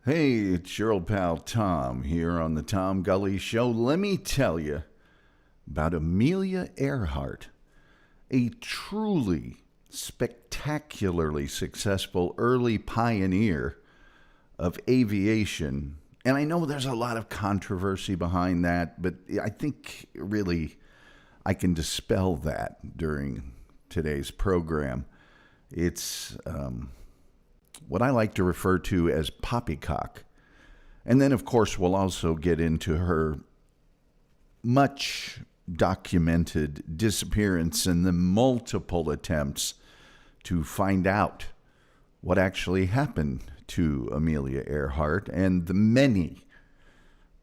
Hey, it's your old pal Tom here on the Tom Gulley Show. Let me tell you about Amelia Earhart, a truly spectacularly successful early pioneer of aviation. And I know there's a lot of controversy behind that, but I think really I can dispel that during today's program. It's what I like to refer to as poppycock. And then, of course, we'll also get into her much documented disappearance and the multiple attempts to find out what actually happened to Amelia Earhart and the many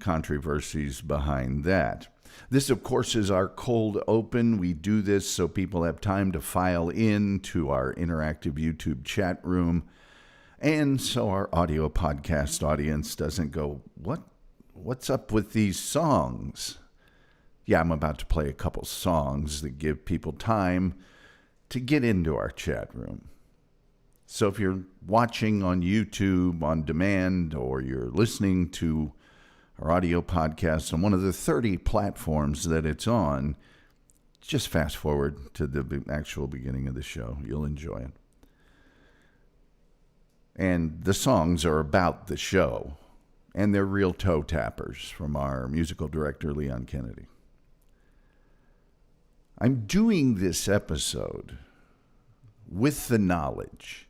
controversies behind that. This, of course, is our cold open. We do this so people have time to file in to our interactive YouTube chat room. And so our audio podcast audience doesn't go, what's up with these songs? Yeah, I'm about to play a couple songs that give people time to get into our chat room. So if you're watching on YouTube on demand or you're listening to our audio podcast on one of the 30 platforms that it's on, just fast forward to the actual beginning of the show. You'll enjoy it. And the songs are about the show, and they're real toe tappers from our musical director, Leon Kennedy. I'm doing this episode with the knowledge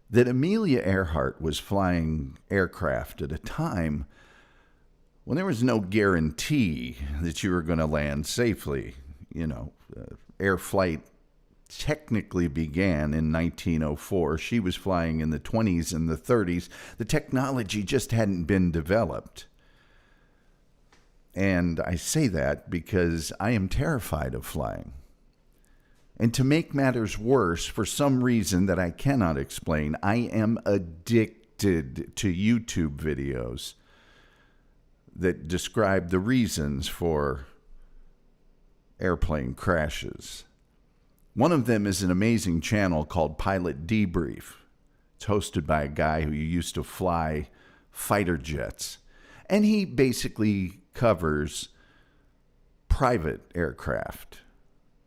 that Amelia Earhart was flying aircraft at a time when there was no guarantee that you were going to land safely. You know, air flight technically began in 1904. She was flying in the 20s and the 30s. The technology just hadn't been developed. And I say that because I am terrified of flying. And to make matters worse, for some reason that I cannot explain, I am addicted to YouTube videos that describe the reasons for airplane crashes. One of them is an amazing channel called Pilot Debrief. It's hosted by a guy who used to fly fighter jets. And he basically covers private aircraft,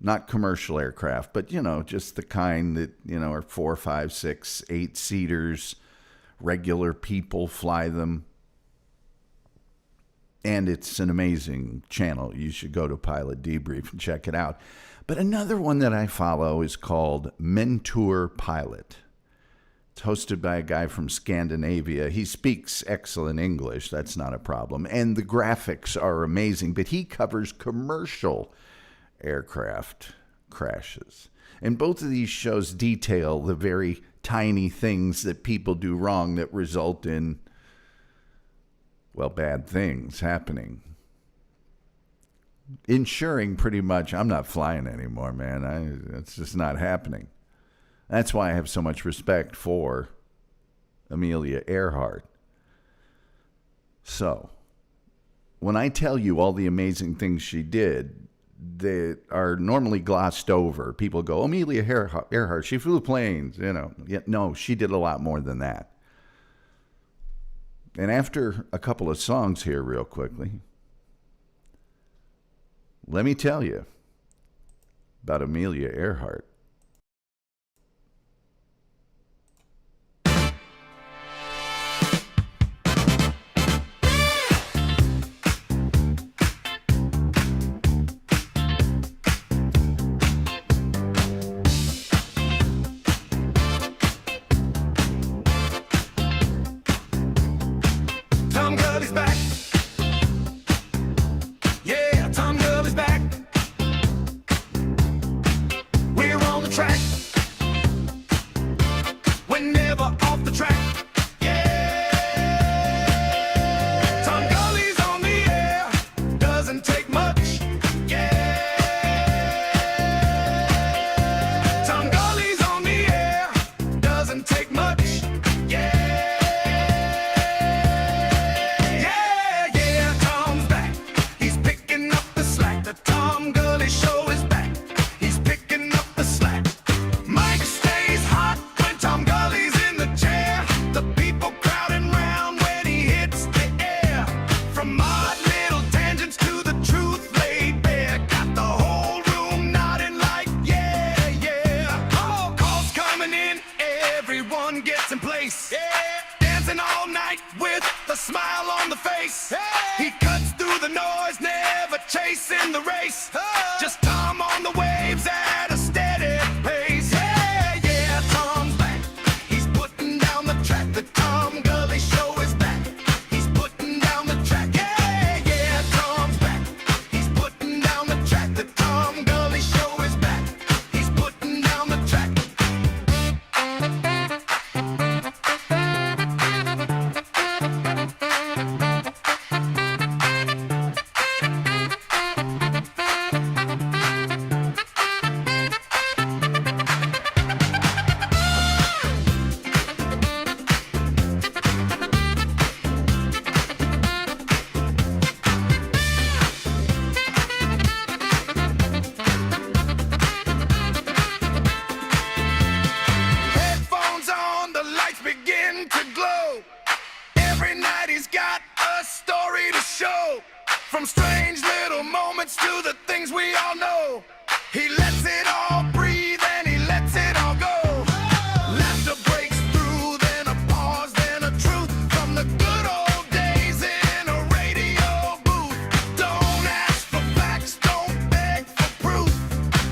not commercial aircraft, but, just the kind that, are 4, 5, 6, 8 seaters. Regular people fly them. And it's an amazing channel. You should go to Pilot Debrief and check it out. But another one that I follow is called Mentor Pilot. It's hosted by a guy from Scandinavia. He speaks excellent English. That's not a problem. And the graphics are amazing. But he covers commercial aircraft crashes. And both of these shows detail the very tiny things that people do wrong that result in, bad things happening. Ensuring pretty much I'm not flying anymore, man. It's just not happening. That's why I have so much respect for Amelia Earhart. So, when I tell you all the amazing things she did that are normally glossed over, people go, Amelia Earhart, she flew planes, Yet, no, she did a lot more than that. And after a couple of songs here real quickly, let me tell you about Amelia Earhart. Tom Gulley's back. Yeah, Tom Gulley's back. We're on the track. We're never off the track. Yeah. Tom Gulley's on the air. Doesn't take much. Yeah. Tom Gulley's on the air. Doesn't take much. Yeah. Tom Gulley Show is back. He's picking up the slack. Mike stays hot when Tom Gulley's in the chair. The everyone gets in place. Yeah. Dancing all night with a smile on the face. Hey. He cuts through the noise, never chasing the race. Just Tom on the waves at a steady pace. Yeah, yeah, Tom's back. He's putting down the track. The Tom Gulley Show is back. He's putting down the track. Yeah, yeah, Tom's back. He's putting down the track. The Tom Gulley Show is back. He's putting down the track. Headphones on, the lights begin to glow. Every night he's got a story to show. From strange little moments to the things we all know. He lets it all breathe and he lets it all go. Laughter breaks through, then a pause, then a truth. From the good old days in a radio booth. Don't ask for facts, don't beg for proof.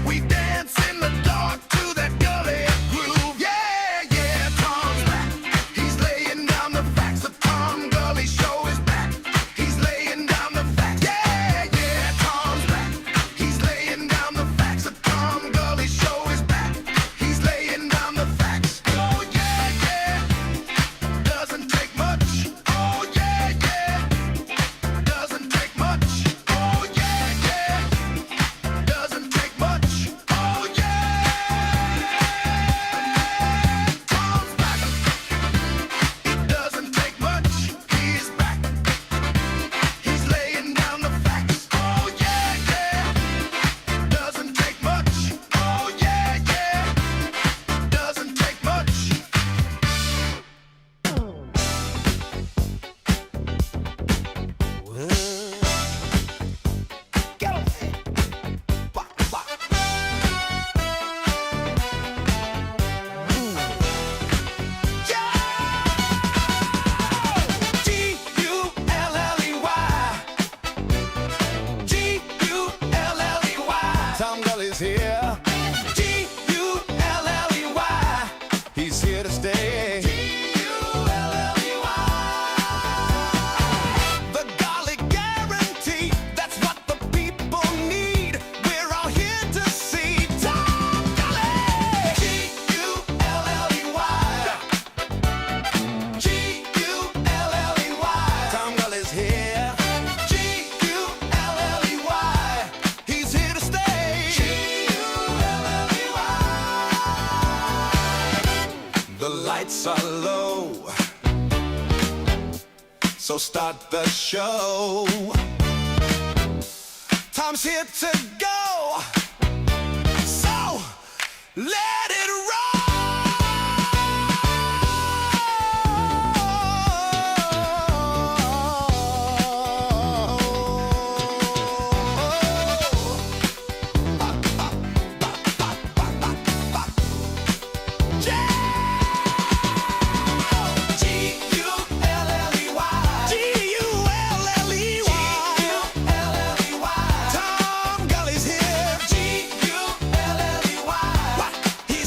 We dance in the dark to that gully groove. Yeah, yeah, Tom's back. He's laying down the facts. The Tom Gulley Show is back. He's laying down the facts. Yeah, yeah, Tom's back. He's laying down the facts. The Tom Gulley Show is back. He's laying down the facts. Oh yeah, yeah. Doesn't take much. Oh yeah, yeah. Doesn't take much. Oh yeah, yeah. Doesn't take much. Oh yeah. Tom's back. It doesn't take much. He's back. He's laying down the facts. Oh yeah, yeah. Doesn't take much. Oh yeah, yeah. Doesn't take much. Get away. Bop, bop. G-U-L-L-E-Y. G-U-L-L-E-Y. Tom Gulley's here. G-U-L-L-E-Y. He's here to stay. G-U-L-L-E-Y. The Gulley guarantee. That's what the people need. We're all here to see Tom Gulley. G-U-L-L-E-Y. G-U-L-L-E-Y. Tom Gulley's here. G-U-L-L-E-Y. He's here to stay. G-U-L-L-E-Y. The lights are low, so start the show. Tom's here to go, so let it G-U-L-L-E-Y. G-U-L-L-E-Y. Tom Gulley's here. G-U-L-L-E-Y. He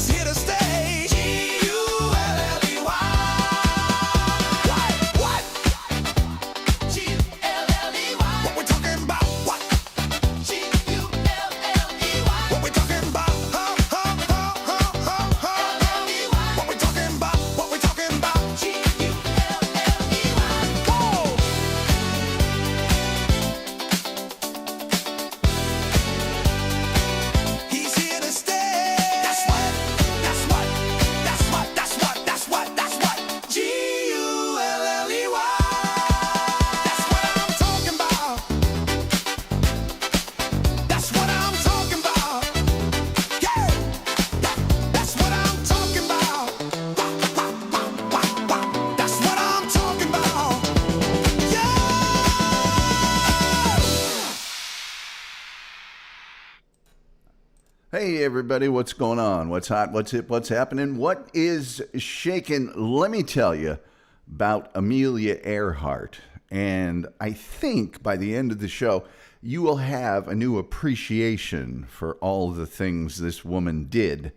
Hey, everybody, what's going on? What's hot? What's hip? What's happening? What is shaking? Let me tell you about Amelia Earhart. And I think by the end of the show, you will have a new appreciation for all the things this woman did.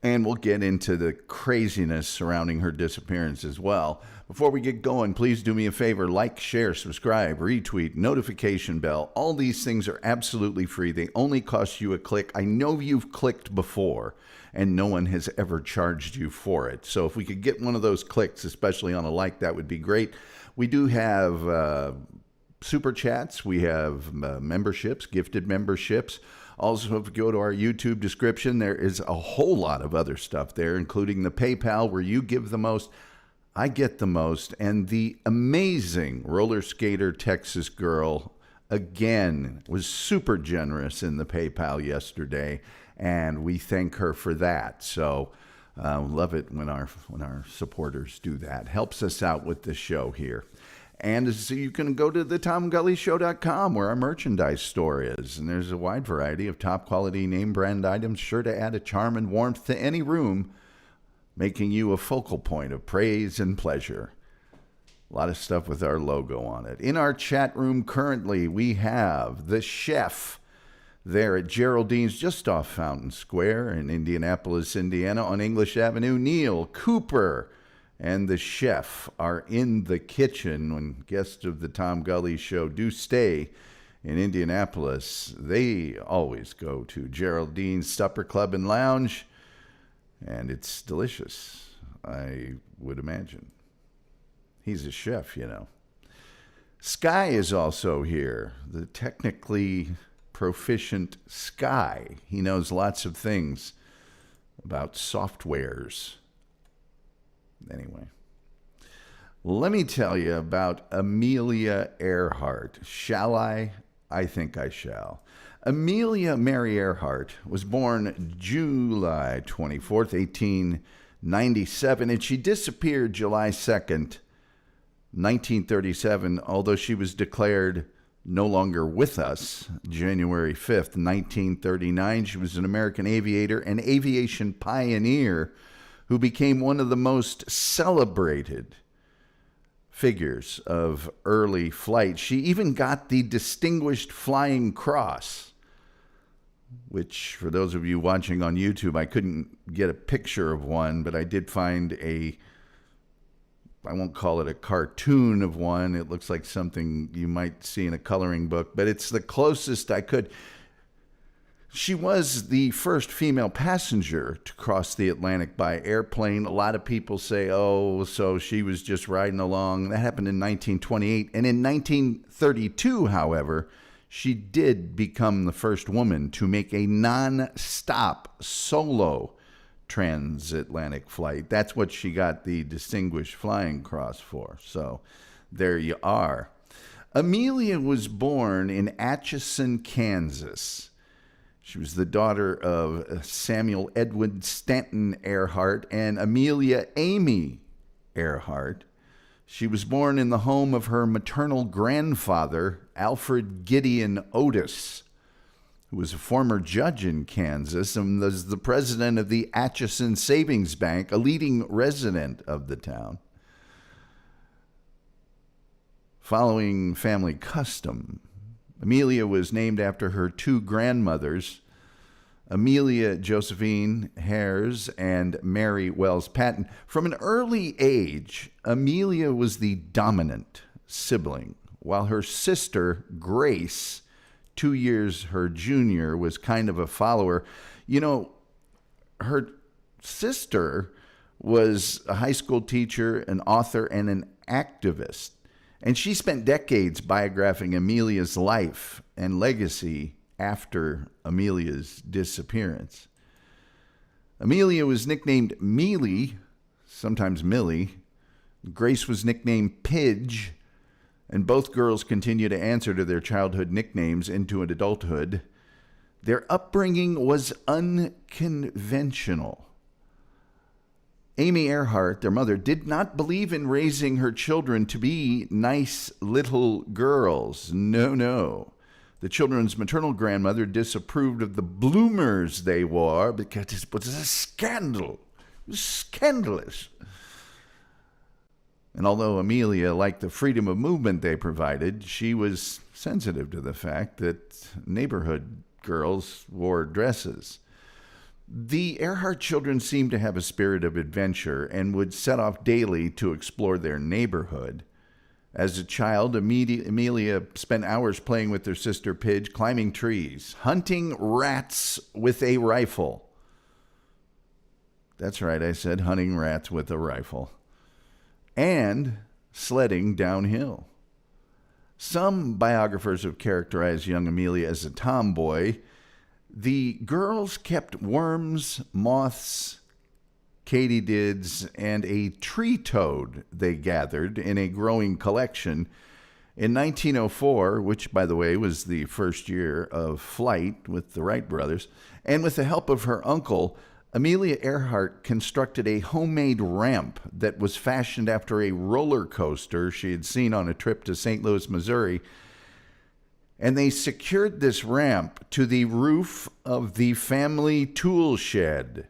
And we'll get into the craziness surrounding her disappearance as well. Before we get going, please do me a favor. Like, share, subscribe, retweet, notification bell. All these things are absolutely free. They only cost you a click. I know you've clicked before, and no one has ever charged you for it. So if we could get one of those clicks, especially on a like, that would be great. We do have super chats. We have memberships, gifted memberships. Also, if you go to our YouTube description, there is a whole lot of other stuff there, including the PayPal, where you give the most, I get the most, and the amazing roller skater Texas girl, again, was super generous in the PayPal yesterday, and we thank her for that. So love it when our supporters do that. Helps us out with the show here. And so you can go to the TomGulleyShow.com, where our merchandise store is. And there's a wide variety of top-quality name-brand items sure to add a charm and warmth to any room, making you a focal point of praise and pleasure. A lot of stuff with our logo on it. In our chat room currently, we have the chef there at Geraldine's, just off Fountain Square in Indianapolis, Indiana, on English Avenue. Neil Cooper and the chef are in the kitchen. When guests of the Tom Gulley Show do stay in Indianapolis, they always go to Geraldine's Supper Club and Lounge, and it's delicious, I would imagine. He's a chef, you know. Sky is also here, the technically proficient Sky. He knows lots of things about softwares. Anyway, let me tell you about Amelia Earhart. Shall I? I think I shall. Amelia Mary Earhart was born July 24th, 1897, and she disappeared July 2nd, 1937, although she was declared no longer with us January 5th, 1939. She was an American aviator and aviation pioneer who became one of the most celebrated figures of early flight. She even got the Distinguished Flying Cross, which, for those of you watching on YouTube, I couldn't get a picture of one, but I did find I won't call it a cartoon of one. It looks like something you might see in a coloring book, but it's the closest I could. She was the first female passenger to cross the Atlantic by airplane. A lot of people say, oh, so she was just riding along. That happened in 1928. And in 1932, however, she did become the first woman to make a non-stop solo transatlantic flight. That's what she got the Distinguished Flying Cross for. So there you are. Amelia was born in Atchison, Kansas. She was the daughter of Samuel Edward Stanton Earhart and Amelia Amy Earhart. She was born in the home of her maternal grandfather, Alfred Gideon Otis, who was a former judge in Kansas and was the president of the Atchison Savings Bank, a leading resident of the town. Following family custom, Amelia was named after her two grandmothers, Amelia Josephine Hares and Mary Wells Patton. From an early age, Amelia was the dominant sibling, while her sister, Grace, 2 years her junior, was kind of a follower. You know, her sister was a high school teacher, an author, and an activist. And she spent decades biographing Amelia's life and legacy after Amelia's disappearance. Amelia was nicknamed Mealy, sometimes Millie. Grace was nicknamed Pidge, and both girls continue to answer to their childhood nicknames into adulthood. Their upbringing was unconventional. Amy Earhart, their mother, did not believe in raising her children to be nice little girls. No. The children's maternal grandmother disapproved of the bloomers they wore because it was a scandal. It was scandalous. And although Amelia liked the freedom of movement they provided, she was sensitive to the fact that neighborhood girls wore dresses. The Earhart children seemed to have a spirit of adventure and would set off daily to explore their neighborhood. As a child, Amelia spent hours playing with her sister Pidge, climbing trees, hunting rats with a rifle. That's right, I said hunting rats with a rifle. And sledding downhill. Some biographers have characterized young Amelia as a tomboy. The girls kept worms, moths, katydids, and a tree toad they gathered in a growing collection. In 1904, which, by the way, was the first year of flight with the Wright brothers, and with the help of her uncle, Amelia Earhart constructed a homemade ramp that was fashioned after a roller coaster she had seen on a trip to St. Louis, Missouri. And they secured this ramp to the roof of the family tool shed.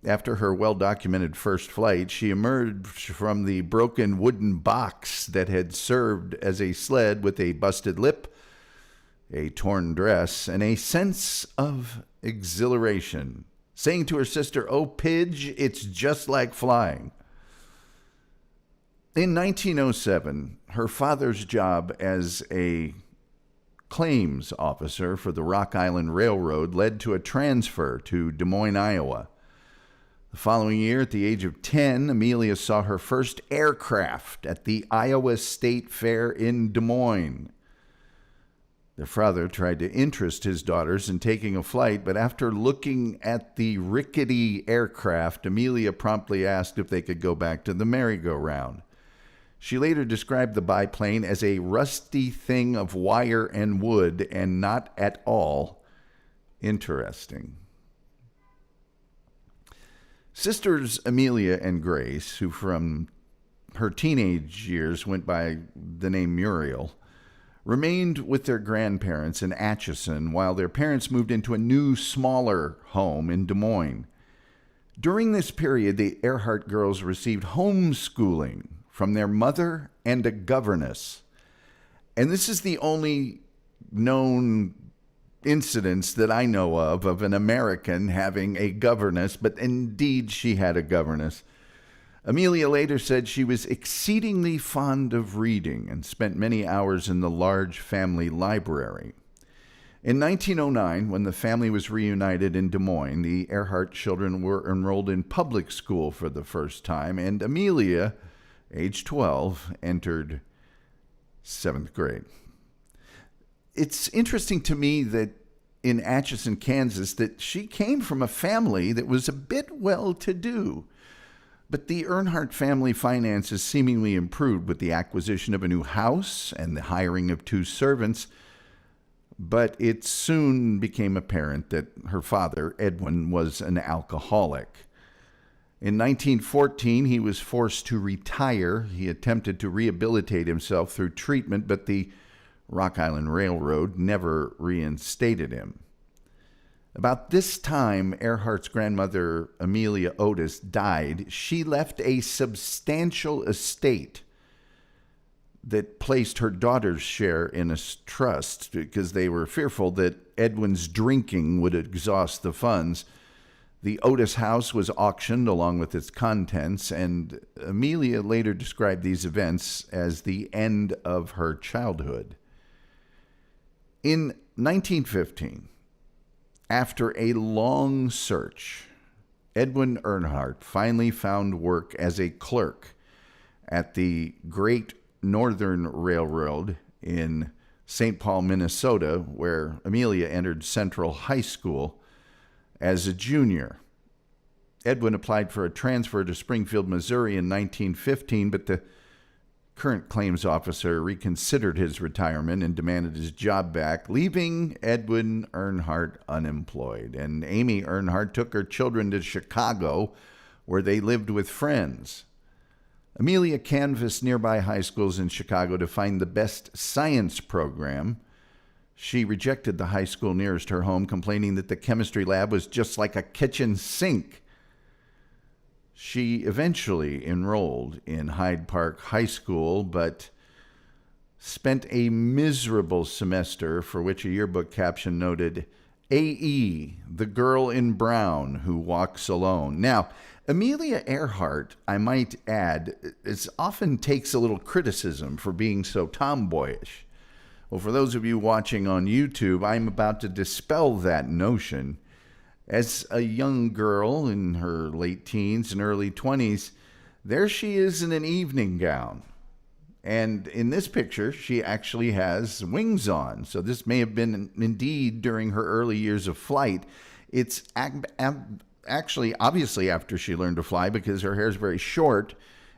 After her well-documented first flight, she emerged from the broken wooden box that had served as a sled with a busted lip, a torn dress, and a sense of exhilaration, saying to her sister, "Oh, Pidge, it's just like flying." In 1907, her father's job as a claims officer for the Rock Island Railroad led to a transfer to Des Moines, Iowa. The following year, at the age of 10, Amelia saw her first aircraft at the Iowa State Fair in Des Moines. Their father tried to interest his daughters in taking a flight, but after looking at the rickety aircraft, Amelia promptly asked if they could go back to the merry-go-round. She later described the biplane as a rusty thing of wire and wood and not at all interesting. Sisters Amelia and Grace, who from her teenage years went by the name Muriel, remained with their grandparents in Atchison while their parents moved into a new, smaller home in Des Moines. During this period, the Earhart girls received homeschooling from their mother and a governess. And this is the only known incidents that I know of an American having a governess, but indeed she had a governess. Amelia later said she was exceedingly fond of reading and spent many hours in the large family library. In 1909, when the family was reunited in Des Moines, the Earhart children were enrolled in public school for the first time, and Amelia, age 12, entered 7th grade. It's interesting to me that in Atchison, Kansas, that she came from a family that was a bit well-to-do. But the Earhart family finances seemingly improved with the acquisition of a new house and the hiring of 2 servants. But it soon became apparent that her father, Edwin, was an alcoholic. In 1914, he was forced to retire. He attempted to rehabilitate himself through treatment, but the Rock Island Railroad never reinstated him. About this time, Earhart's grandmother, Amelia Otis, died. She left a substantial estate that placed her daughter's share in a trust because they were fearful that Edwin's drinking would exhaust the funds. The Otis house was auctioned along with its contents, and Amelia later described these events as the end of her childhood. In 1915, after a long search, Edwin Earhart finally found work as a clerk at the Great Northern Railroad in St. Paul, Minnesota, where Amelia entered Central High School as a junior. Edwin applied for a transfer to Springfield, Missouri in 1915, but the current claims officer reconsidered his retirement and demanded his job back, leaving Edwin Earhart unemployed. And Amy Earhart took her children to Chicago, where they lived with friends. Amelia canvassed nearby high schools in Chicago to find the best science program. She rejected the high school nearest her home, complaining that the chemistry lab was just like a kitchen sink. She eventually enrolled in Hyde Park High School, but spent a miserable semester for which a yearbook caption noted, AE, the girl in brown who walks alone. Now, Amelia Earhart, I might add, often takes a little criticism for being so tomboyish. Well, for those of you watching on YouTube, I'm about to dispel that notion. As a young girl in her late teens and early 20s, there she is in an evening gown. And in this picture, she actually has wings on. So this may have been indeed during her early years of flight. It's actually, obviously, after she learned to fly, because her hair is very short.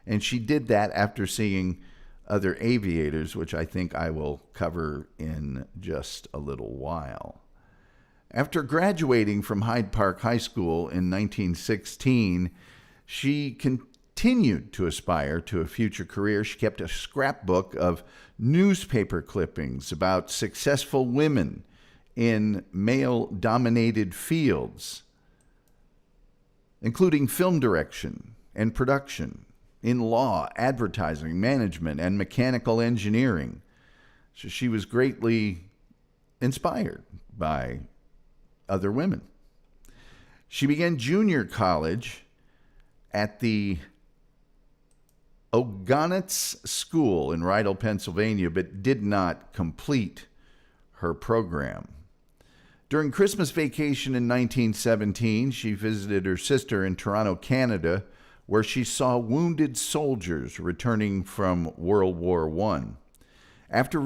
And she did that after seeing other aviators, which I think I will cover in just a little while. After graduating from Hyde Park High School in 1916, she continued to aspire to a future career. She kept a scrapbook of newspaper clippings about successful women in male-dominated fields, including film direction and production, in law, advertising, management, and mechanical engineering. So she was greatly inspired by other women. She began junior college at the Ogonitz School in Rydell, Pennsylvania, but did not complete her program. During Christmas vacation in 1917, she visited her sister in Toronto, Canada, where she saw wounded soldiers returning from World War I. After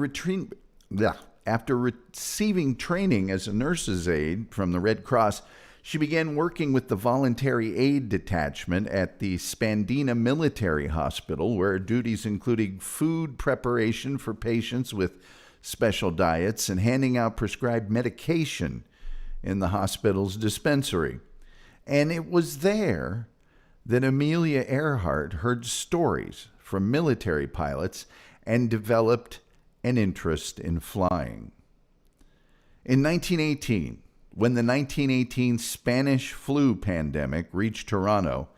receiving training as a nurse's aide from the Red Cross, she began working with the Voluntary Aid Detachment at the Spandina Military Hospital, where her duties included food preparation for patients with special diets and handing out prescribed medication in the hospital's dispensary. And it was there that Amelia Earhart heard stories from military pilots and developed an interest in flying. In 1918, when the 1918 Spanish flu pandemic reached Toronto,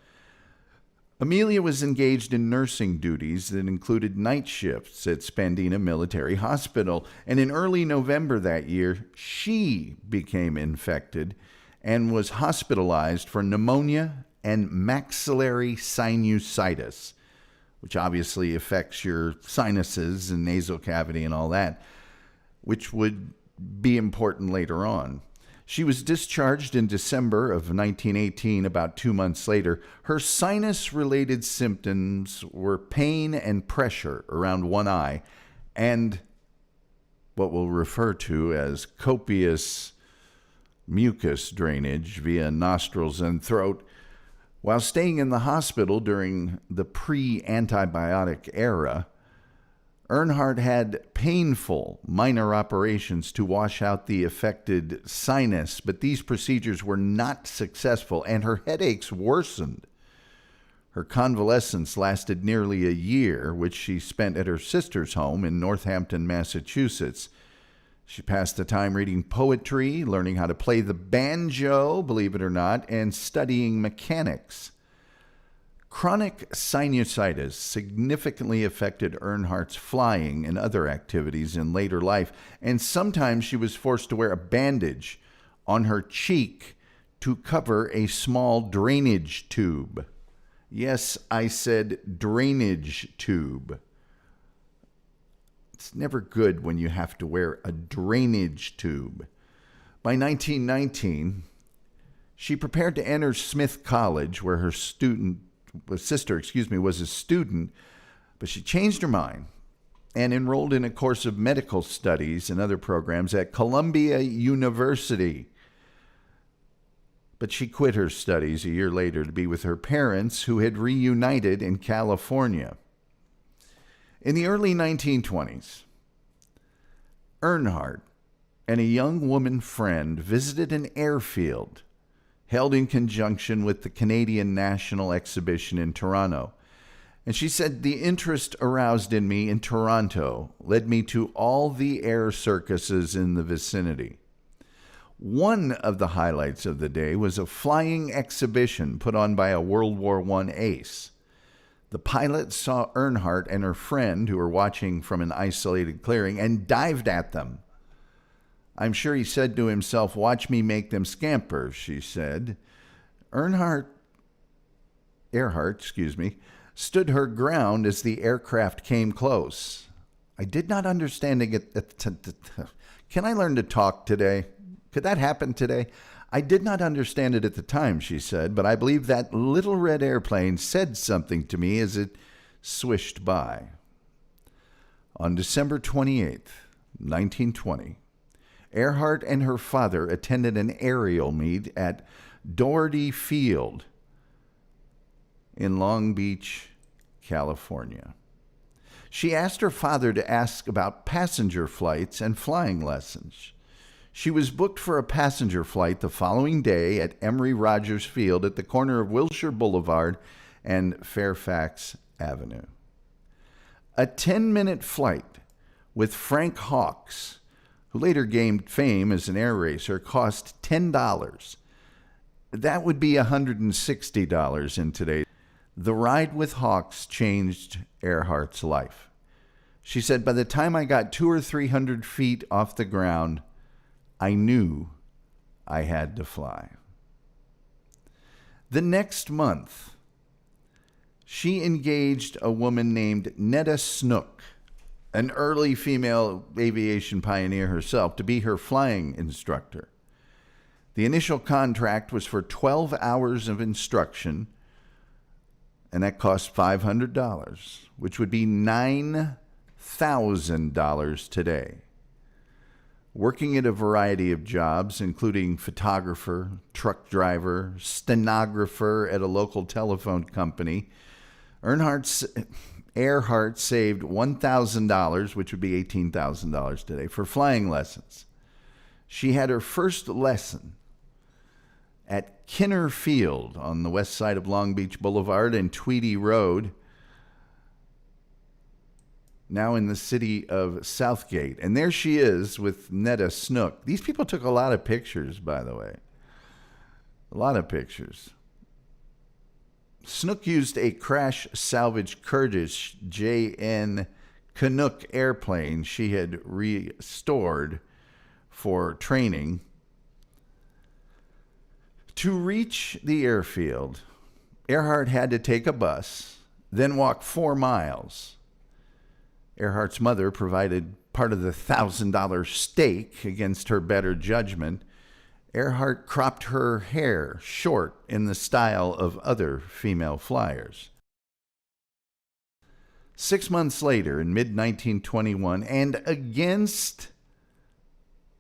Amelia was engaged in nursing duties that included night shifts at Spandina Military Hospital, and in early November that year, she became infected and was hospitalized for pneumonia and maxillary sinusitis, which obviously affects your sinuses and nasal cavity and all that, which would be important later on. She was discharged in December of 1918, about 2 months later. Her sinus-related symptoms were pain and pressure around one eye and what we'll refer to as copious mucus drainage via nostrils and throat. While staying in the hospital during the pre-antibiotic era, Earhart had painful minor operations to wash out the affected sinus, but these procedures were not successful and her headaches worsened. Her convalescence lasted nearly a year, which she spent at her sister's home in Northampton, Massachusetts. She passed the time reading poetry, learning how to play the banjo, believe it or not, and studying mechanics. Chronic sinusitis significantly affected Earhart's flying and other activities in later life, and sometimes she was forced to wear a bandage on her cheek to cover a small drainage tube. Yes, I said drainage tube. It's never good when you have to wear a drainage tube. By 1919, she prepared to enter Smith College, where her sister was a student, but she changed her mind and enrolled in a course of medical studies and other programs at Columbia University. But she quit her studies a year later to be with her parents, who had reunited in California. In the early 1920s, Earhart and a young woman friend visited an airfield held in conjunction with the Canadian National Exhibition in Toronto. And she said, the interest aroused in me in Toronto led me to all the air circuses in the vicinity. One of the highlights of the day was a flying exhibition put on by a World War I ace. The pilot saw Earhart and her friend, who were watching from an isolated clearing, and dived at them. I'm sure he said to himself, "Watch me make them scamper," she said. Earhart, stood her ground as the aircraft came close. I did not understand it. Can I learn to talk today? Could that happen today? I did not understand it at the time, she said, but I believe that little red airplane said something to me as it swished by. On December 28th, 1920, Earhart and her father attended an aerial meet at Doherty Field in Long Beach, California. She asked her father to ask about passenger flights and flying lessons. She was booked for a passenger flight the following day at Emory Rogers Field at the corner of Wilshire Boulevard and Fairfax Avenue. A 10-minute flight with Frank Hawks, who later gained fame as an air racer, cost $10. That would be $160 in today's. The ride with Hawks changed Earhart's life. She said, by the time I got 200 or 300 feet off the ground, I knew I had to fly. The next month, she engaged a woman named Netta Snook, an early female aviation pioneer herself, to be her flying instructor. The initial contract was for 12 hours of instruction, and that cost $500, which would be $9,000 today. Working at a variety of jobs, including photographer, truck driver, stenographer at a local telephone company, Earhart saved $1,000, which would be $18,000 today, for flying lessons. She had her first lesson at Kinner Field on the west side of Long Beach Boulevard and Tweedy Road, now in the city of Southgate. And there she is with Netta Snook. These people took a lot of pictures, by the way. A lot of pictures. Snook used a crash salvage Kurdish JN Canuck airplane she had restored for training. To reach the airfield, Earhart had to take a bus, then walk 4 miles. Earhart's mother provided part of the $1,000 stake against her better judgment. Earhart cropped her hair short in the style of other female flyers. 6 months later, in mid-1921, and against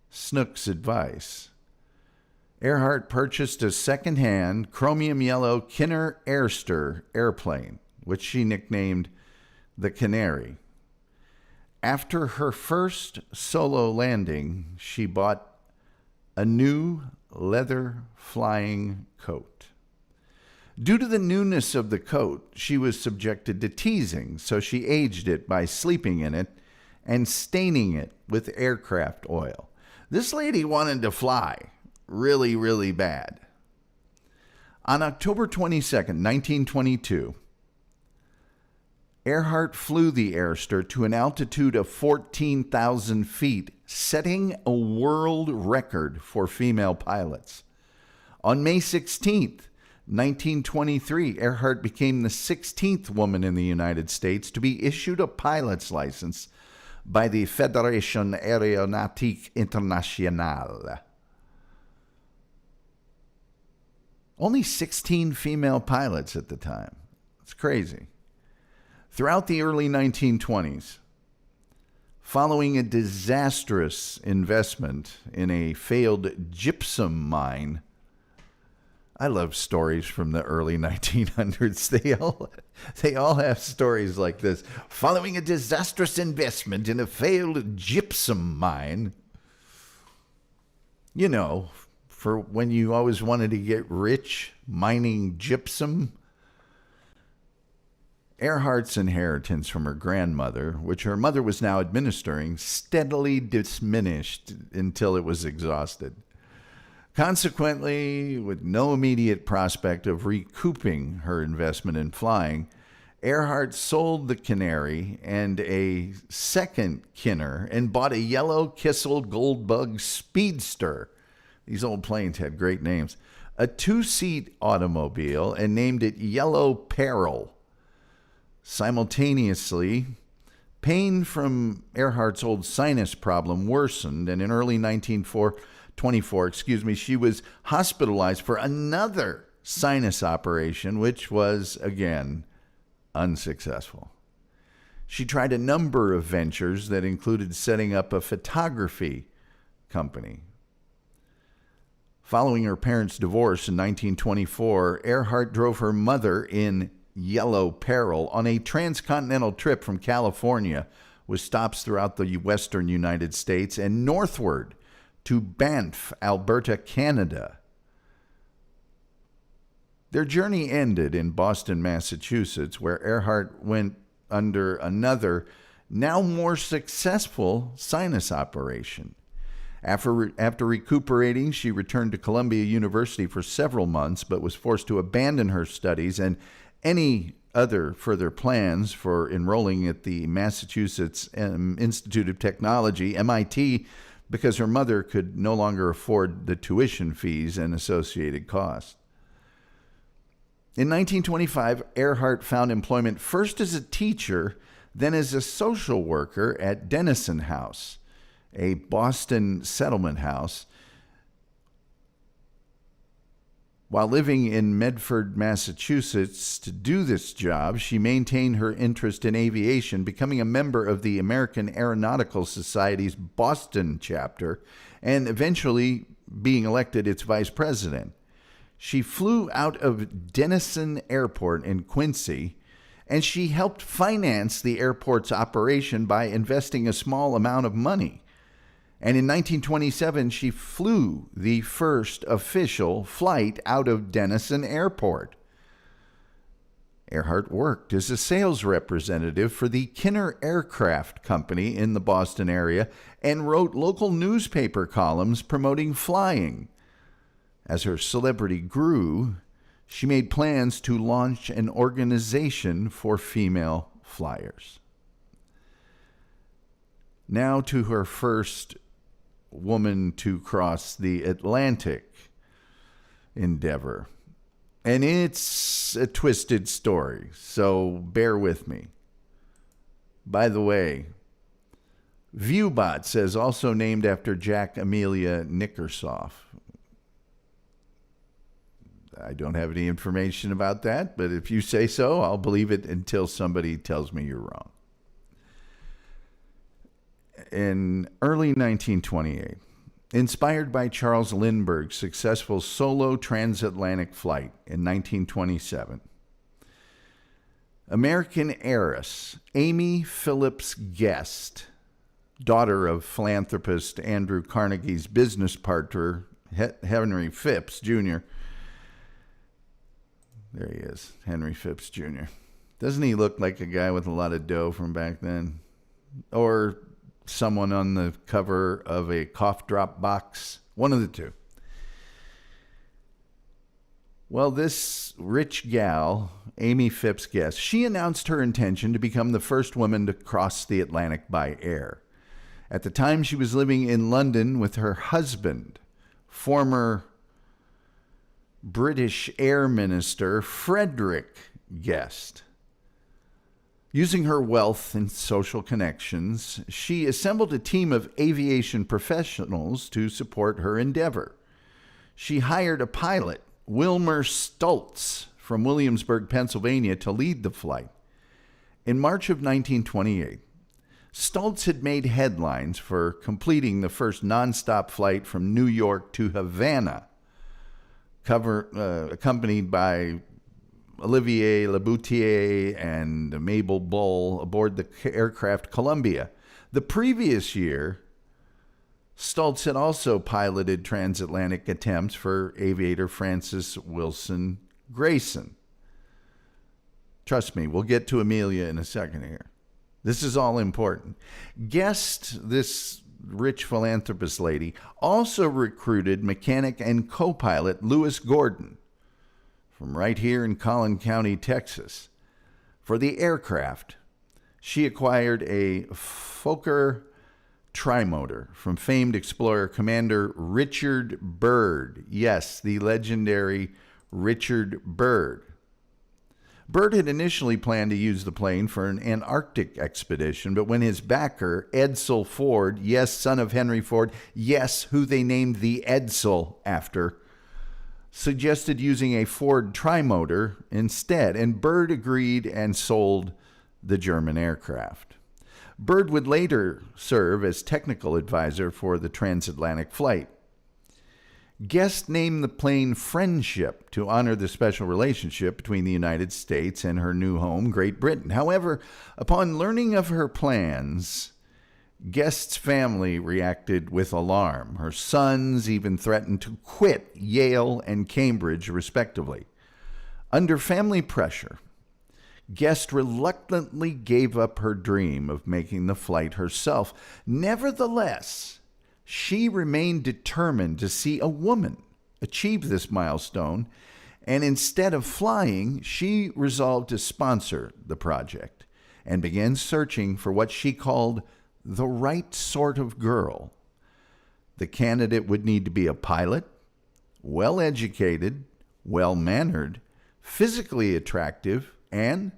Snook's advice, Earhart purchased a second-hand chromium yellow Kinner Airster airplane, which she nicknamed the Canary. After her first solo landing, she bought a new leather flying coat. Due to the newness of the coat, she was subjected to teasing, so she aged it by sleeping in it and staining it with aircraft oil. This lady wanted to fly really, really bad. On October 22nd, 1922, Earhart flew the Airster to an altitude of 14,000 feet, setting a world record for female pilots. On May 16th, 1923, Earhart became the 16th woman in the United States to be issued a pilot's license by the Fédération Aéronautique Internationale. Only 16 female pilots at the time. It's crazy. Throughout the early 1920s, following a disastrous investment in a failed gypsum mine, I love stories from the early 1900s. They all have stories like this. Following a disastrous investment in a failed gypsum mine, you know, for when you always wanted to get rich mining gypsum, Earhart's inheritance from her grandmother, which her mother was now administering, steadily diminished until it was exhausted. Consequently, with no immediate prospect of recouping her investment in flying, Earhart sold the Canary and a second Kinner and bought a yellow Kissel Goldbug Speedster. These old planes had great names. A 2-seat automobile, and named it Yellow Peril. Simultaneously, pain from Earhart's old sinus problem worsened, and in early 1924, she was hospitalized for another sinus operation, which was, again, unsuccessful. She tried a number of ventures that included setting up a photography company. Following her parents' divorce in 1924, Earhart drove her mother in Yellow Peril on a transcontinental trip from California with stops throughout the western United States and northward to Banff, Alberta, Canada. Their journey ended in Boston, Massachusetts, where Earhart went under another, now more successful sinus operation. After recuperating, she returned to Columbia University for several months, but was forced to abandon her studies and any other further plans for enrolling at the Massachusetts Institute of Technology, MIT, because her mother could no longer afford the tuition fees and associated costs. In 1925, Earhart found employment first as a teacher, then as a social worker at Dennison House, a Boston settlement house. While living in Medford, Massachusetts, to do this job, she maintained her interest in aviation, becoming a member of the American Aeronautical Society's Boston chapter, and eventually being elected its vice president. She flew out of Dennison Airport in Quincy, and she helped finance the airport's operation by investing a small amount of money. And in 1927, she flew the first official flight out of Dennison Airport. Earhart worked as a sales representative for the Kinner Aircraft Company in the Boston area and wrote local newspaper columns promoting flying. As her celebrity grew, she made plans to launch an organization for female flyers. Now to her first woman to cross the Atlantic endeavor. And it's a twisted story, so bear with me. By the way, Viewbot says also named after Jack Amelia Nickersoff. I don't have any information about that, but if you say so, I'll believe it until somebody tells me you're wrong. In early 1928, inspired by Charles Lindbergh's successful solo transatlantic flight in 1927, American heiress Amy Phillips Guest, daughter of philanthropist Andrew Carnegie's business partner, Henry Phipps Jr., there he is, Henry Phipps Jr. Doesn't he look like a guy with a lot of dough from back then? Or someone on the cover of a cough drop box? One of the two. Well, this rich gal, Amy Phipps Guest, she announced her intention to become the first woman to cross the Atlantic by air. At the time, she was living in London with her husband, former British Air Minister Frederick Guest. Using her wealth and social connections, she assembled a team of aviation professionals to support her endeavor. She hired a pilot, Wilmer Stultz, from Williamsburg, Pennsylvania, to lead the flight. In March of 1928, Stultz had made headlines for completing the first nonstop flight from New York to Havana, accompanied by Olivier Laboutier and Mabel Bull aboard the aircraft Columbia. The previous year, Stultz had also piloted transatlantic attempts for Aviator Francis Wilson Grayson. Trust me, we'll get to Amelia in a second here. This is all important. Guest, this rich philanthropist lady, also recruited mechanic and co-pilot Lewis Gordon from right here in Collin County, Texas. For the aircraft, she acquired a Fokker trimotor from famed explorer Commander Richard Byrd. Yes, the legendary Richard Byrd. Byrd had initially planned to use the plane for an Antarctic expedition, but when his backer, Edsel Ford, yes, son of Henry Ford, yes, who they named the Edsel after, suggested using a Ford trimotor instead, and Byrd agreed and sold the German aircraft. Byrd would later serve as technical advisor for the transatlantic flight. Guest named the plane Friendship to honor the special relationship between the United States and her new home, Great Britain. However, upon learning of her plans, Guest's family reacted with alarm. Her sons even threatened to quit Yale and Cambridge, respectively. Under family pressure, Guest reluctantly gave up her dream of making the flight herself. Nevertheless, she remained determined to see a woman achieve this milestone, and instead of flying, she resolved to sponsor the project and began searching for what she called the right sort of girl. The candidate would need to be a pilot, well-educated, well-mannered, physically attractive, and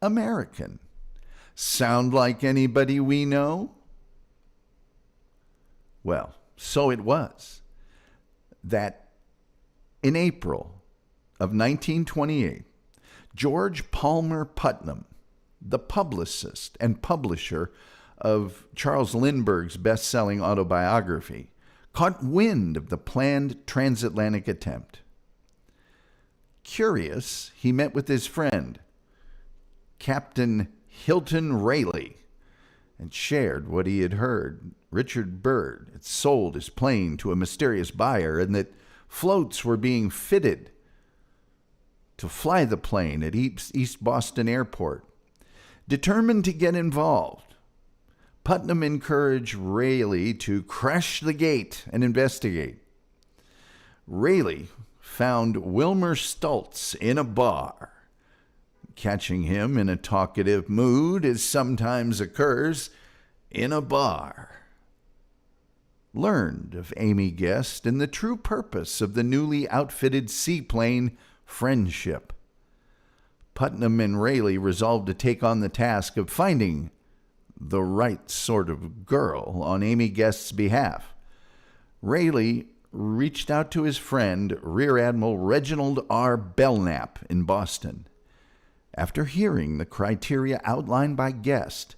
American. Sound like anybody we know? Well, so it was that in April of 1928, George Palmer Putnam, the publicist and publisher of Charles Lindbergh's best-selling autobiography, caught wind of the planned transatlantic attempt. Curious, he met with his friend, Captain Hilton Rayleigh, and shared what he had heard. Richard Byrd had sold his plane to a mysterious buyer, and that floats were being fitted to fly the plane at East Boston Airport. Determined to get involved, Putnam encouraged Rayleigh to crash the gate and investigate. Rayleigh found Wilmer Stultz in a bar. Catching him in a talkative mood, as sometimes occurs in a bar. Learned of Amy Guest and the true purpose of the newly outfitted seaplane Friendship. Putnam and Rayleigh resolved to take on the task of finding the right sort of girl on Amy Guest's behalf. Rayleigh reached out to his friend, Rear Admiral Reginald R. Belknap in Boston. After hearing the criteria outlined by Guest,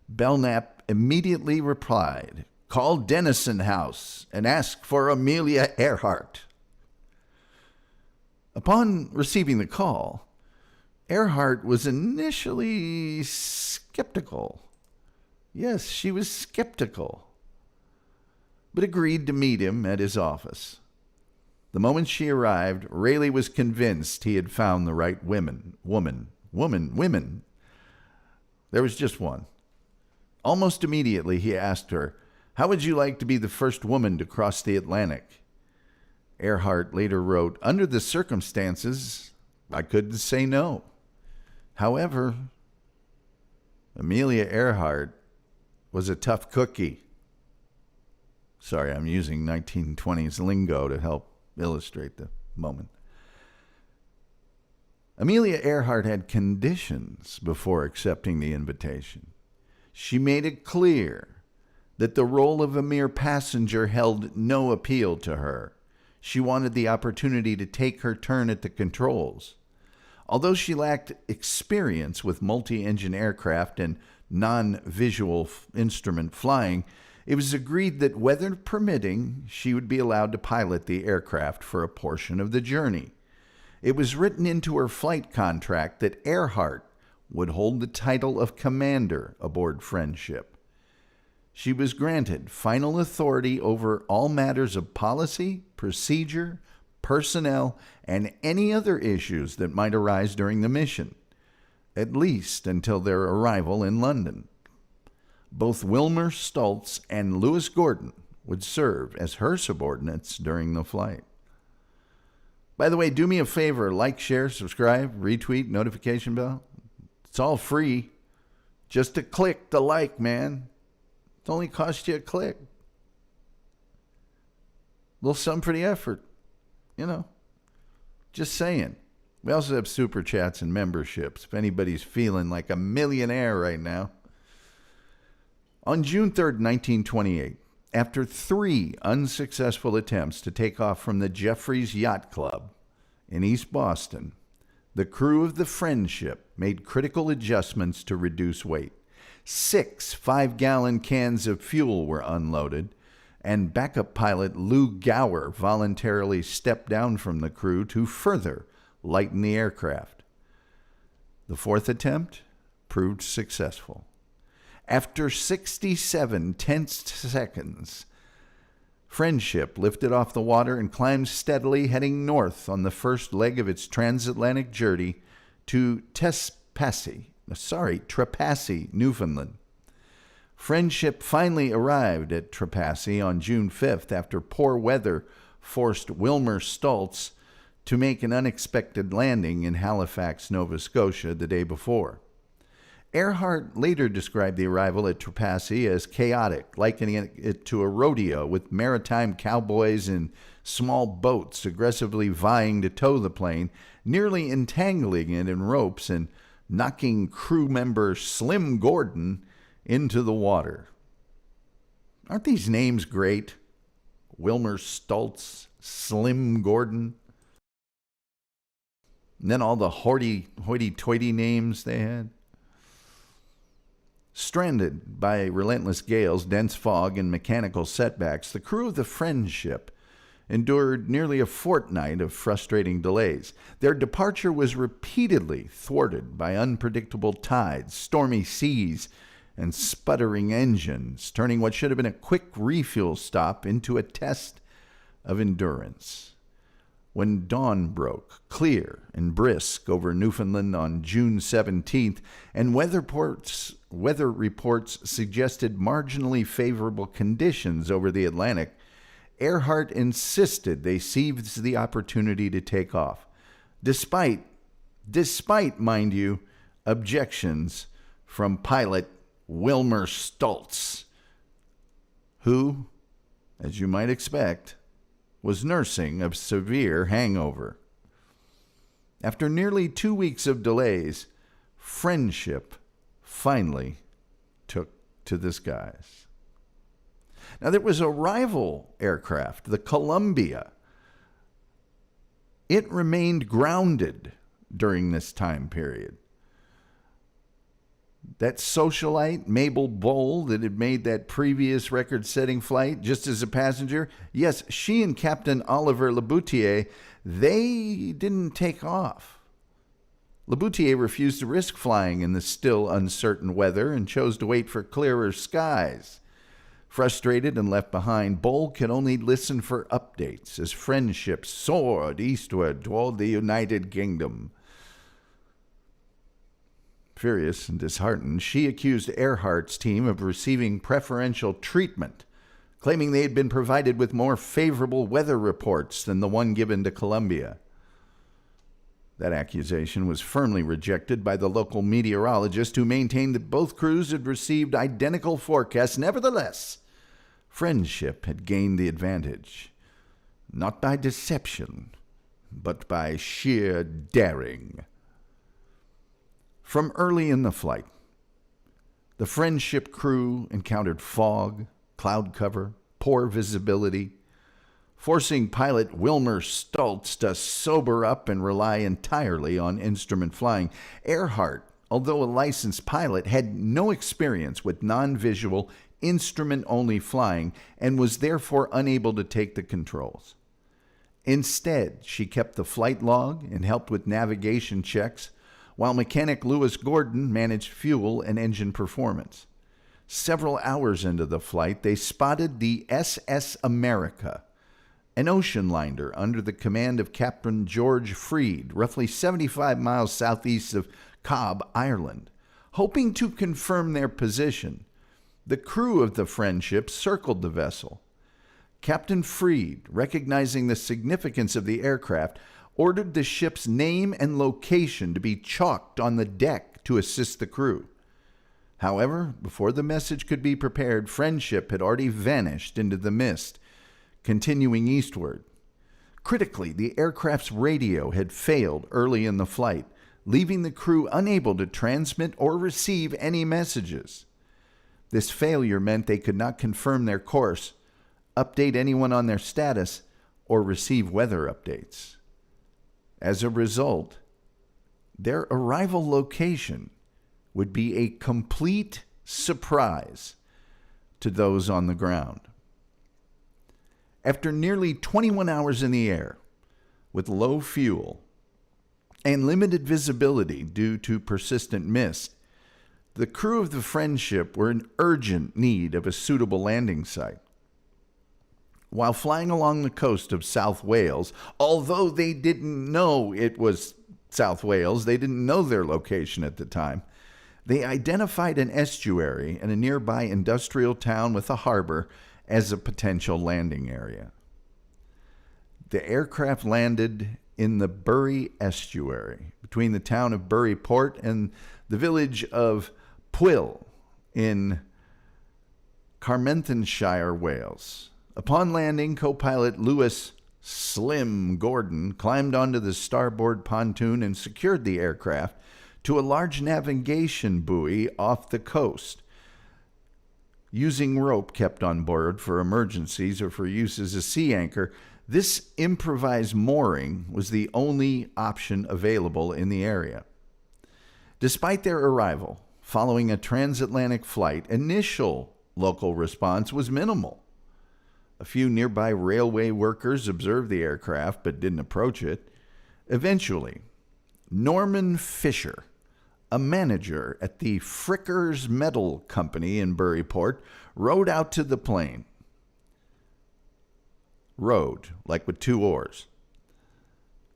Belknap immediately replied, "Call Denison House and ask for Amelia Earhart." Upon receiving the call, Earhart was initially skeptical. Yes, she was skeptical, but agreed to meet him at his office. The moment she arrived, Rayleigh was convinced he had found the right women. There was just one. Almost immediately, he asked her, "How would you like to be the first woman to cross the Atlantic?" Earhart later wrote, "Under the circumstances, I couldn't say no." However, Amelia Earhart was a tough cookie. Sorry, I'm using 1920s lingo to help illustrate the moment. Amelia Earhart had conditions before accepting the invitation. She made it clear that the role of a mere passenger held no appeal to her. She wanted the opportunity to take her turn at the controls. Although she lacked experience with multi-engine aircraft and non-visual instrument flying, it was agreed that, weather permitting, she would be allowed to pilot the aircraft for a portion of the journey. It was written into her flight contract that Earhart would hold the title of commander aboard Friendship. She was granted final authority over all matters of policy, procedure, personnel, and any other issues that might arise during the mission. at least until their arrival in London. Both Wilmer Stultz and Lewis Gordon would serve as her subordinates during the flight. By the way, do me a favor, like, share, subscribe, retweet, notification bell. It's all free. Just a click to like, man. It only costs you a click. A little something for the effort. Just saying. We also have super chats and memberships if anybody's feeling like a millionaire right now. On June 3rd, 1928, after 3 unsuccessful attempts to take off from the Jeffries Yacht Club in East Boston, the crew of the Friendship made critical adjustments to reduce weight. 6 5-gallon cans of fuel were unloaded, and backup pilot Lou Gower voluntarily stepped down from the crew to further lighten the aircraft. The 4th attempt proved successful. After 67 tense seconds, Friendship lifted off the water and climbed steadily, heading north on the first leg of its transatlantic journey to Trepassey, Newfoundland. Friendship finally arrived at Trepassey on June 5th after poor weather forced Wilmer Stultz to make an unexpected landing in Halifax, Nova Scotia the day before. Earhart later described the arrival at Trepassey as chaotic, likening it to a rodeo with maritime cowboys in small boats aggressively vying to tow the plane, nearly entangling it in ropes and knocking crew member Slim Gordon into the water. Aren't these names great? Wilmer Stultz, Slim Gordon. And then all the hoity-toity names they had. Stranded by relentless gales, dense fog, and mechanical setbacks, the crew of the Friendship endured nearly a fortnight of frustrating delays. Their departure was repeatedly thwarted by unpredictable tides, stormy seas, and sputtering engines, turning what should have been a quick refuel stop into a test of endurance. When dawn broke, clear and brisk over Newfoundland on June 17th, and weather reports suggested marginally favorable conditions over the Atlantic, Earhart insisted they seize the opportunity to take off, despite, mind you, objections from pilot Wilmer Stultz, who, as you might expect, was nursing a severe hangover. After nearly 2 weeks of delays, Friendship finally took to the skies. Now, there was a rival aircraft, the Columbia. It remained grounded during this time period. That socialite, Mabel Bowl, that had made that previous record-setting flight just as a passenger, yes, she and Captain Oliver Laboutier, they didn't take off. Laboutier refused to risk flying in the still uncertain weather and chose to wait for clearer skies. Frustrated and left behind, Bowl could only listen for updates as Friendship soared eastward toward the United Kingdom. Furious and disheartened, she accused Earhart's team of receiving preferential treatment, claiming they had been provided with more favorable weather reports than the one given to Columbia. That accusation was firmly rejected by the local meteorologist, who maintained that both crews had received identical forecasts. Nevertheless, Friendship had gained the advantage, not by deception, but by sheer daring. From early in the flight, the Friendship crew encountered fog, cloud cover, poor visibility, forcing pilot Wilmer Stultz to sober up and rely entirely on instrument flying. Earhart, although a licensed pilot, had no experience with non-visual, instrument-only flying and was therefore unable to take the controls. Instead, she kept the flight log and helped with navigation checks, while mechanic Lewis Gordon managed fuel and engine performance. Several hours into the flight, they spotted the SS America, an ocean liner under the command of Captain George Freed, roughly 75 miles southeast of Cobb, Ireland. Hoping to confirm their position, the crew of the Friendship circled the vessel. Captain Freed, recognizing the significance of the aircraft, ordered the ship's name and location to be chalked on the deck to assist the crew. However, before the message could be prepared, Friendship had already vanished into the mist, continuing eastward. Critically, the aircraft's radio had failed early in the flight, leaving the crew unable to transmit or receive any messages. This failure meant they could not confirm their course, update anyone on their status, or receive weather updates. As a result, their arrival location would be a complete surprise to those on the ground. After nearly 21 hours in the air, with low fuel and limited visibility due to persistent mist, the crew of the Friendship were in urgent need of a suitable landing site. While flying along the coast of South Wales, although they didn't know it was South Wales, they didn't know their location at the time, they identified an estuary and a nearby industrial town with a harbor as a potential landing area. The aircraft landed in the Bury estuary, between the town of Bury Port and the village of Pwyll in Carmarthenshire, Wales. Upon landing, co-pilot Lewis Slim Gordon climbed onto the starboard pontoon and secured the aircraft to a large navigation buoy off the coast. Using rope kept on board for emergencies or for use as a sea anchor, this improvised mooring was the only option available in the area. Despite their arrival, following a transatlantic flight, initial local response was minimal. A few nearby railway workers observed the aircraft but didn't approach it. Eventually, Norman Fisher, a manager at the Frickers Metal Company in Buryport, rowed out to the plane. Rowed, like with two oars.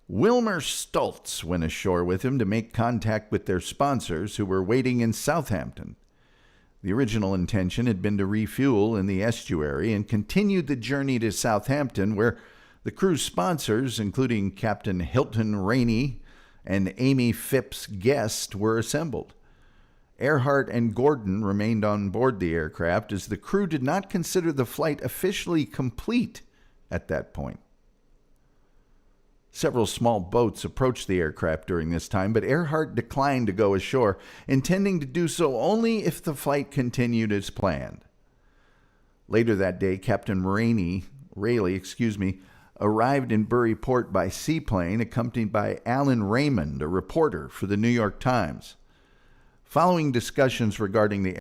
Wilmer Stultz went ashore with him to make contact with their sponsors who were waiting in Southampton. The original intention had been to refuel in the estuary and continue the journey to Southampton, where the crew's sponsors, including Captain Hilton Rainey and Amy Phipps Guest, were assembled. Earhart and Gordon remained on board the aircraft as the crew did not consider the flight officially complete at that point. Several small boats approached the aircraft during this time, but Earhart declined to go ashore, intending to do so only if the flight continued as planned. Later that day, Captain Rayleigh, arrived in Buryport by seaplane, accompanied by Alan Raymond, a reporter for the New York Times. Following discussions regarding the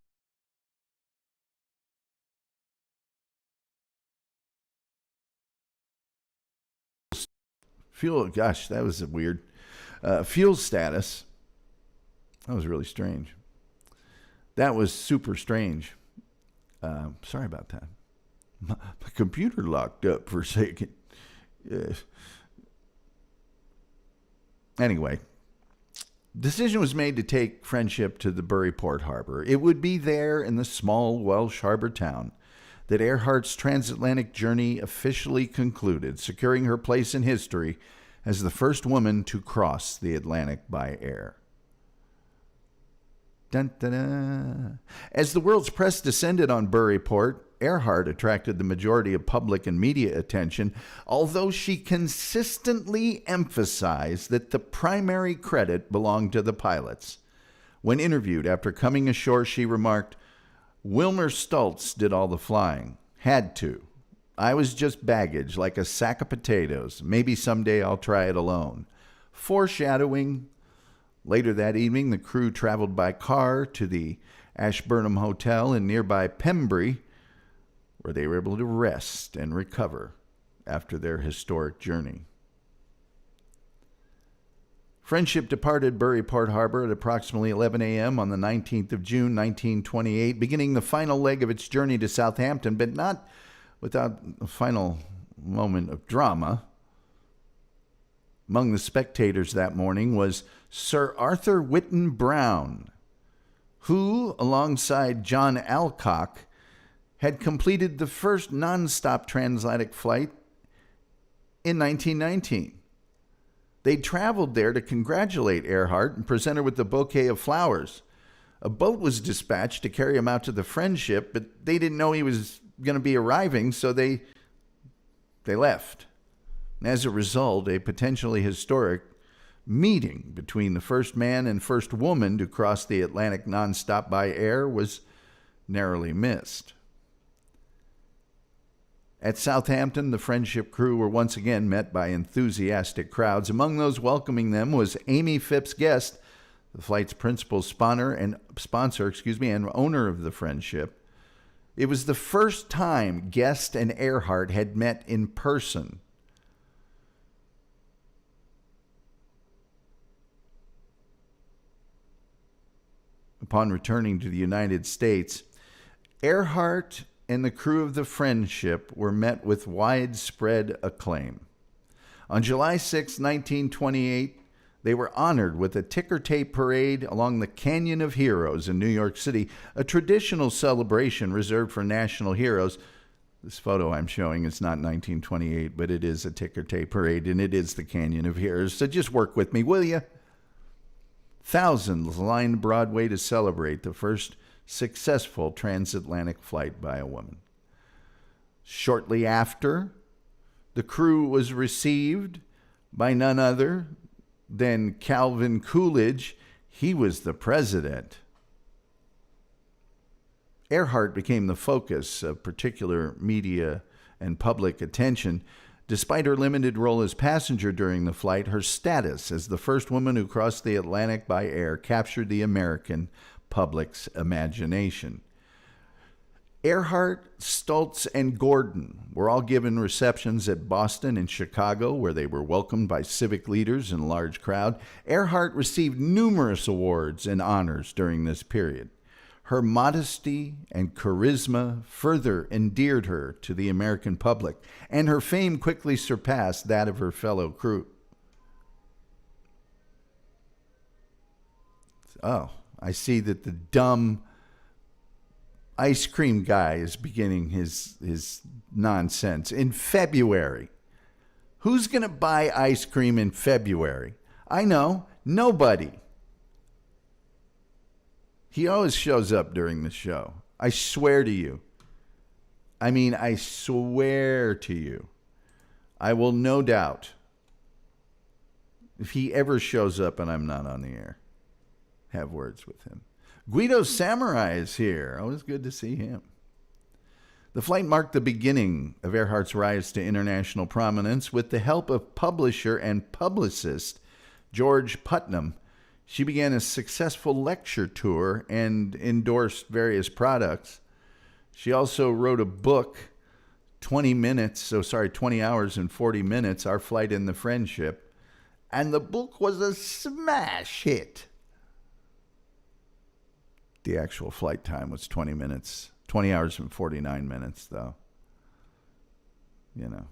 fuel, gosh, that was weird. Fuel status. That was really strange. That was super strange. Sorry about that. My computer locked up for a second. Anyway, decision was made to take Friendship to the Buryport harbor. It would be there in the small Welsh harbor town that Earhart's transatlantic journey officially concluded, securing her place in history as the first woman to cross the Atlantic by air. Dun, dun, dun. As the world's press descended on Buryport, Earhart attracted the majority of public and media attention, although she consistently emphasized that the primary credit belonged to the pilots. When interviewed after coming ashore, she remarked, "Wilmer Stultz did all the flying. Had to. I was just baggage, like a sack of potatoes. Maybe someday I'll try it alone." Foreshadowing. Later that evening, the crew traveled by car to the Ashburnham Hotel in nearby Pembrey, where they were able to rest and recover after their historic journey. Friendship departed Buryport Harbor at approximately 11 a.m. on the 19th of June, 1928, beginning the final leg of its journey to Southampton, but not without a final moment of drama. Among the spectators that morning was Sir Arthur Whitten Brown, who, alongside John Alcock, had completed the first nonstop transatlantic flight in 1919. They traveled there to congratulate Earhart and present her with a bouquet of flowers. A boat was dispatched to carry him out to the Friendship, but they didn't know he was going to be arriving, so they left. And as a result, a potentially historic meeting between the first man and first woman to cross the Atlantic nonstop by air was narrowly missed. At Southampton, the Friendship crew were once again met by enthusiastic crowds. Among those welcoming them was Amy Phipps Guest, the flight's principal sponsor and owner of the Friendship. It was the first time Guest and Earhart had met in person. Upon returning to the United States, Earhart and the crew of the Friendship were met with widespread acclaim. On July 6, 1928, they were honored with a ticker tape parade along the Canyon of Heroes in New York City, a traditional celebration reserved for national heroes. This photo I'm showing is not 1928, but it is a ticker tape parade, and it is the Canyon of Heroes. So just work with me, will you? Thousands lined Broadway to celebrate the first successful transatlantic flight by a woman. Shortly after, the crew was received by none other than Calvin Coolidge. He was the president. Earhart became the focus of particular media and public attention. Despite her limited role as passenger during the flight, her status as the first woman who crossed the Atlantic by air captured the American public's imagination. Earhart, Stultz, and Gordon were all given receptions at Boston and Chicago, where they were welcomed by civic leaders and a large crowd. Earhart received numerous awards and honors during this period. Her modesty and charisma further endeared her to the American public, and her fame quickly surpassed that of her fellow crew. Oh, I see that the dumb ice cream guy is beginning his nonsense. In February. Who's going to buy ice cream in February? I know, nobody. He always shows up during the show. I swear to you. I swear to you. I will no doubt, if he ever shows up and I'm not on the air, have words with him. Guido Samurai is here. Always good to see him. The flight marked the beginning of Earhart's rise to international prominence. With the help of publisher and publicist George Putnam, she began a successful lecture tour and endorsed various products. She also wrote a book, 20 hours and 40 minutes, Our Flight in the Friendship. And the book was a smash hit. The actual flight time was 20 hours and 49 minutes, though. You know.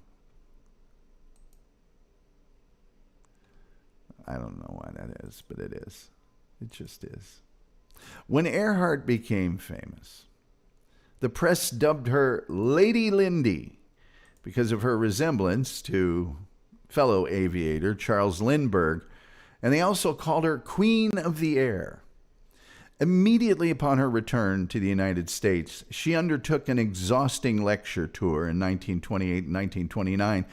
I don't know why that is, but it is. It just is. When Earhart became famous, the press dubbed her Lady Lindy because of her resemblance to fellow aviator Charles Lindbergh, and they also called her Queen of the Air. Immediately upon her return to the United States, she undertook an exhausting lecture tour in 1928 and 1929.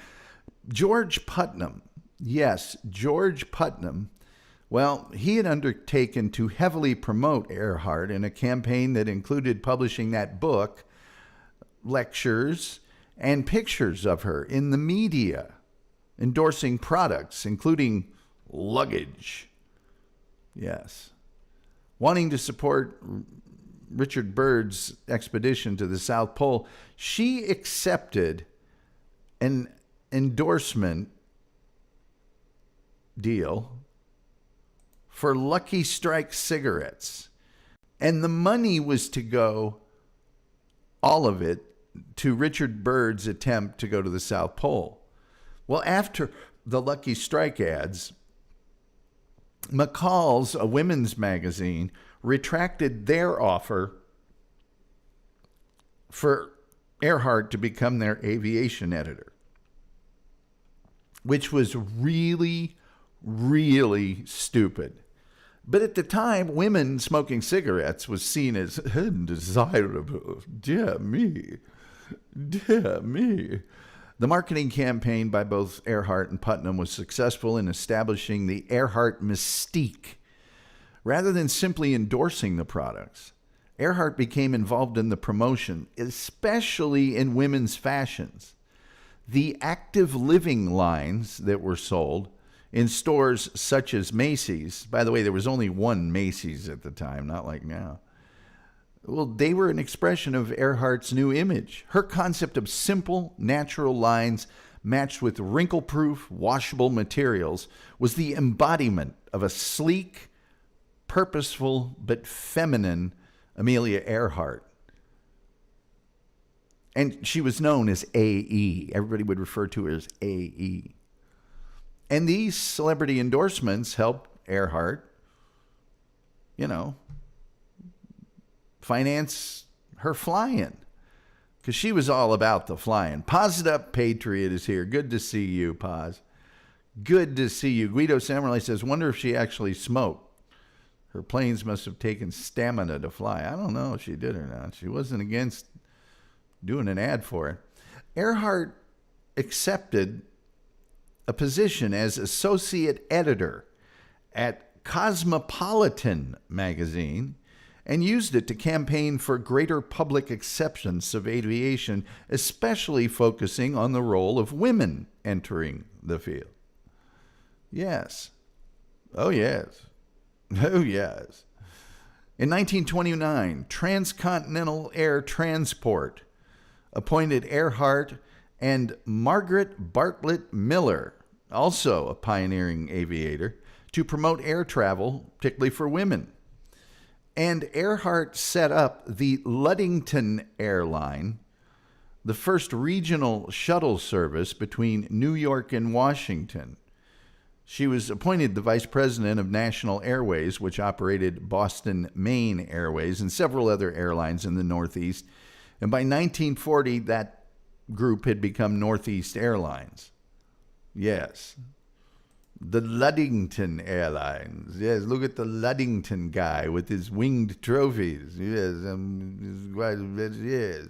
George Putnam, well, he had undertaken to heavily promote Earhart in a campaign that included publishing that book, lectures, and pictures of her in the media, endorsing products, including luggage. Yes. Wanting to support Richard Byrd's expedition to the South Pole, she accepted an endorsement deal for Lucky Strike cigarettes. And the money was to go, all of it, to Richard Byrd's attempt to go to the South Pole. Well, after the Lucky Strike ads, McCall's, a women's magazine, retracted their offer for Earhart to become their aviation editor, which was really, really stupid. But at the time, women smoking cigarettes was seen as undesirable. Dear me. Dear me. The marketing campaign by both Earhart and Putnam was successful in establishing the Earhart mystique. Rather than simply endorsing the products, Earhart became involved in the promotion, especially in women's fashions. The active living lines that were sold in stores such as Macy's. By the way, there was only one Macy's at the time, not like now. Well, they were an expression of Earhart's new image. Her concept of simple, natural lines matched with wrinkle-proof, washable materials was the embodiment of a sleek, purposeful, but feminine Amelia Earhart. And she was known as AE. Everybody would refer to her as AE. And these celebrity endorsements helped Earhart, finance her flying. Because she was all about the flying. Paz It Up Patriot is here. Good to see you, Paz. Good to see you. Guido Samurai says, wonder if she actually smoked. Her planes must have taken stamina to fly. I don't know if she did or not. She wasn't against doing an ad for it. Earhart accepted a position as associate editor at Cosmopolitan magazine and used it to campaign for greater public acceptance of aviation, especially focusing on the role of women entering the field. Yes. Oh, yes. Oh, yes. In 1929, Transcontinental Air Transport appointed Earhart and Margaret Bartlett Miller, also a pioneering aviator, to promote air travel, particularly for women. And Earhart set up the Ludington Airline, the first regional shuttle service between New York and Washington. She was appointed the vice president of National Airways, which operated Boston Maine Airways and several other airlines in the Northeast. And by 1940, that group had become Northeast Airlines. Yes. The Ludington Airlines. Yes, look at the Ludington guy with his winged trophies. Yes, yes.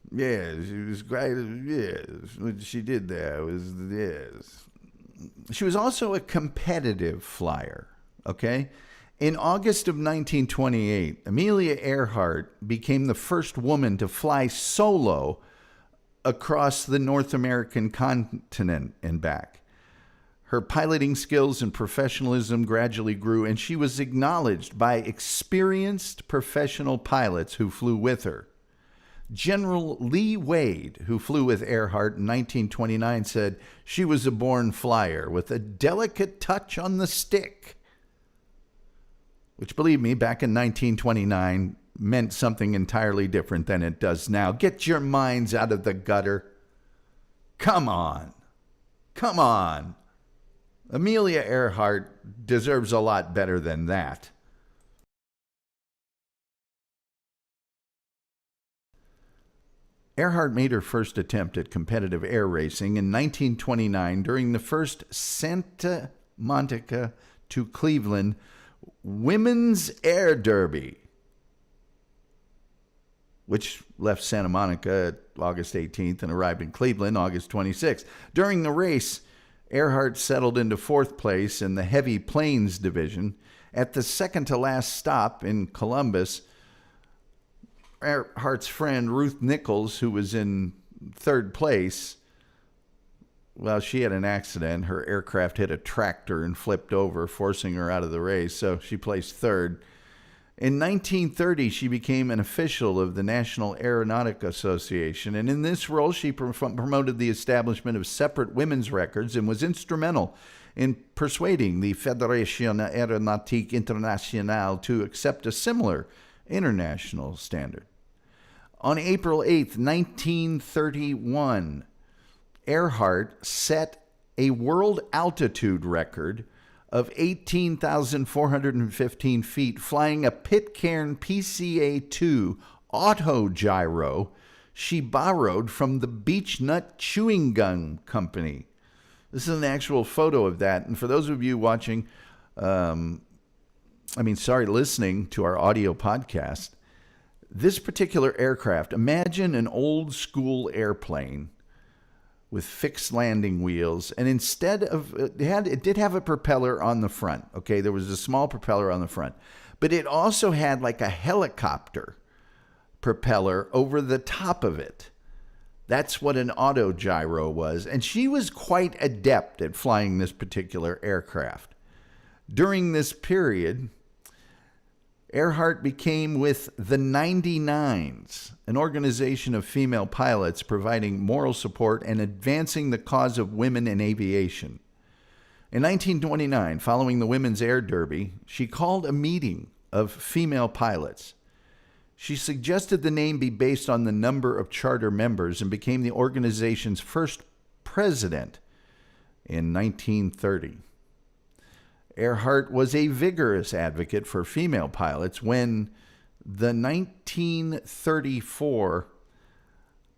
Yes, she was quite, yes. What she did there was, yes. She was also a competitive flyer, okay? In August of 1928, Amelia Earhart became the first woman to fly solo across the North American continent and back. Her piloting skills and professionalism gradually grew, and she was acknowledged by experienced professional pilots who flew with her. General Lee Wade, who flew with Earhart in 1929, said she was a born flyer with a delicate touch on the stick. Which, believe me, back in 1929 meant something entirely different than it does now. Get your minds out of the gutter. Come on. Come on. Amelia Earhart deserves a lot better than that. Earhart made her first attempt at competitive air racing in 1929 during the first Santa Monica to Cleveland Women's Air Derby, which left Santa Monica August 18th and arrived in Cleveland August 26th. During the race, Earhart settled into fourth place in the heavy planes division. At the second-to-last stop in Columbus, Earhart's friend Ruth Nichols, who was in third place, well, she had an accident. Her aircraft hit a tractor and flipped over, forcing her out of the race, so she placed third. In 1930, she became an official of the National Aeronautic Association, and in this role, she promoted the establishment of separate women's records and was instrumental in persuading the Fédération Aéronautique Internationale to accept a similar international standard. On April 8th, 1931, Earhart set a world altitude record of 18,415 feet flying a Pitcairn PCA-2 autogyro she borrowed from the Beechnut Chewing Gum Company. This is an actual photo of that. And for those of you watching, listening to our audio podcast, this particular aircraft, imagine an old school airplane with fixed landing wheels, and instead of it did have a propeller on the front. Okay, there was a small propeller on the front, but it also had like a helicopter propeller over the top of it. That's what an autogyro was, and she was quite adept at flying this particular aircraft. During this period, Earhart became with the 99s, an organization of female pilots providing moral support and advancing the cause of women in aviation. In 1929, following the Women's Air Derby, she called a meeting of female pilots. She suggested the name be based on the number of charter members and became the organization's first president in 1930. Earhart was a vigorous advocate for female pilots. When the 1934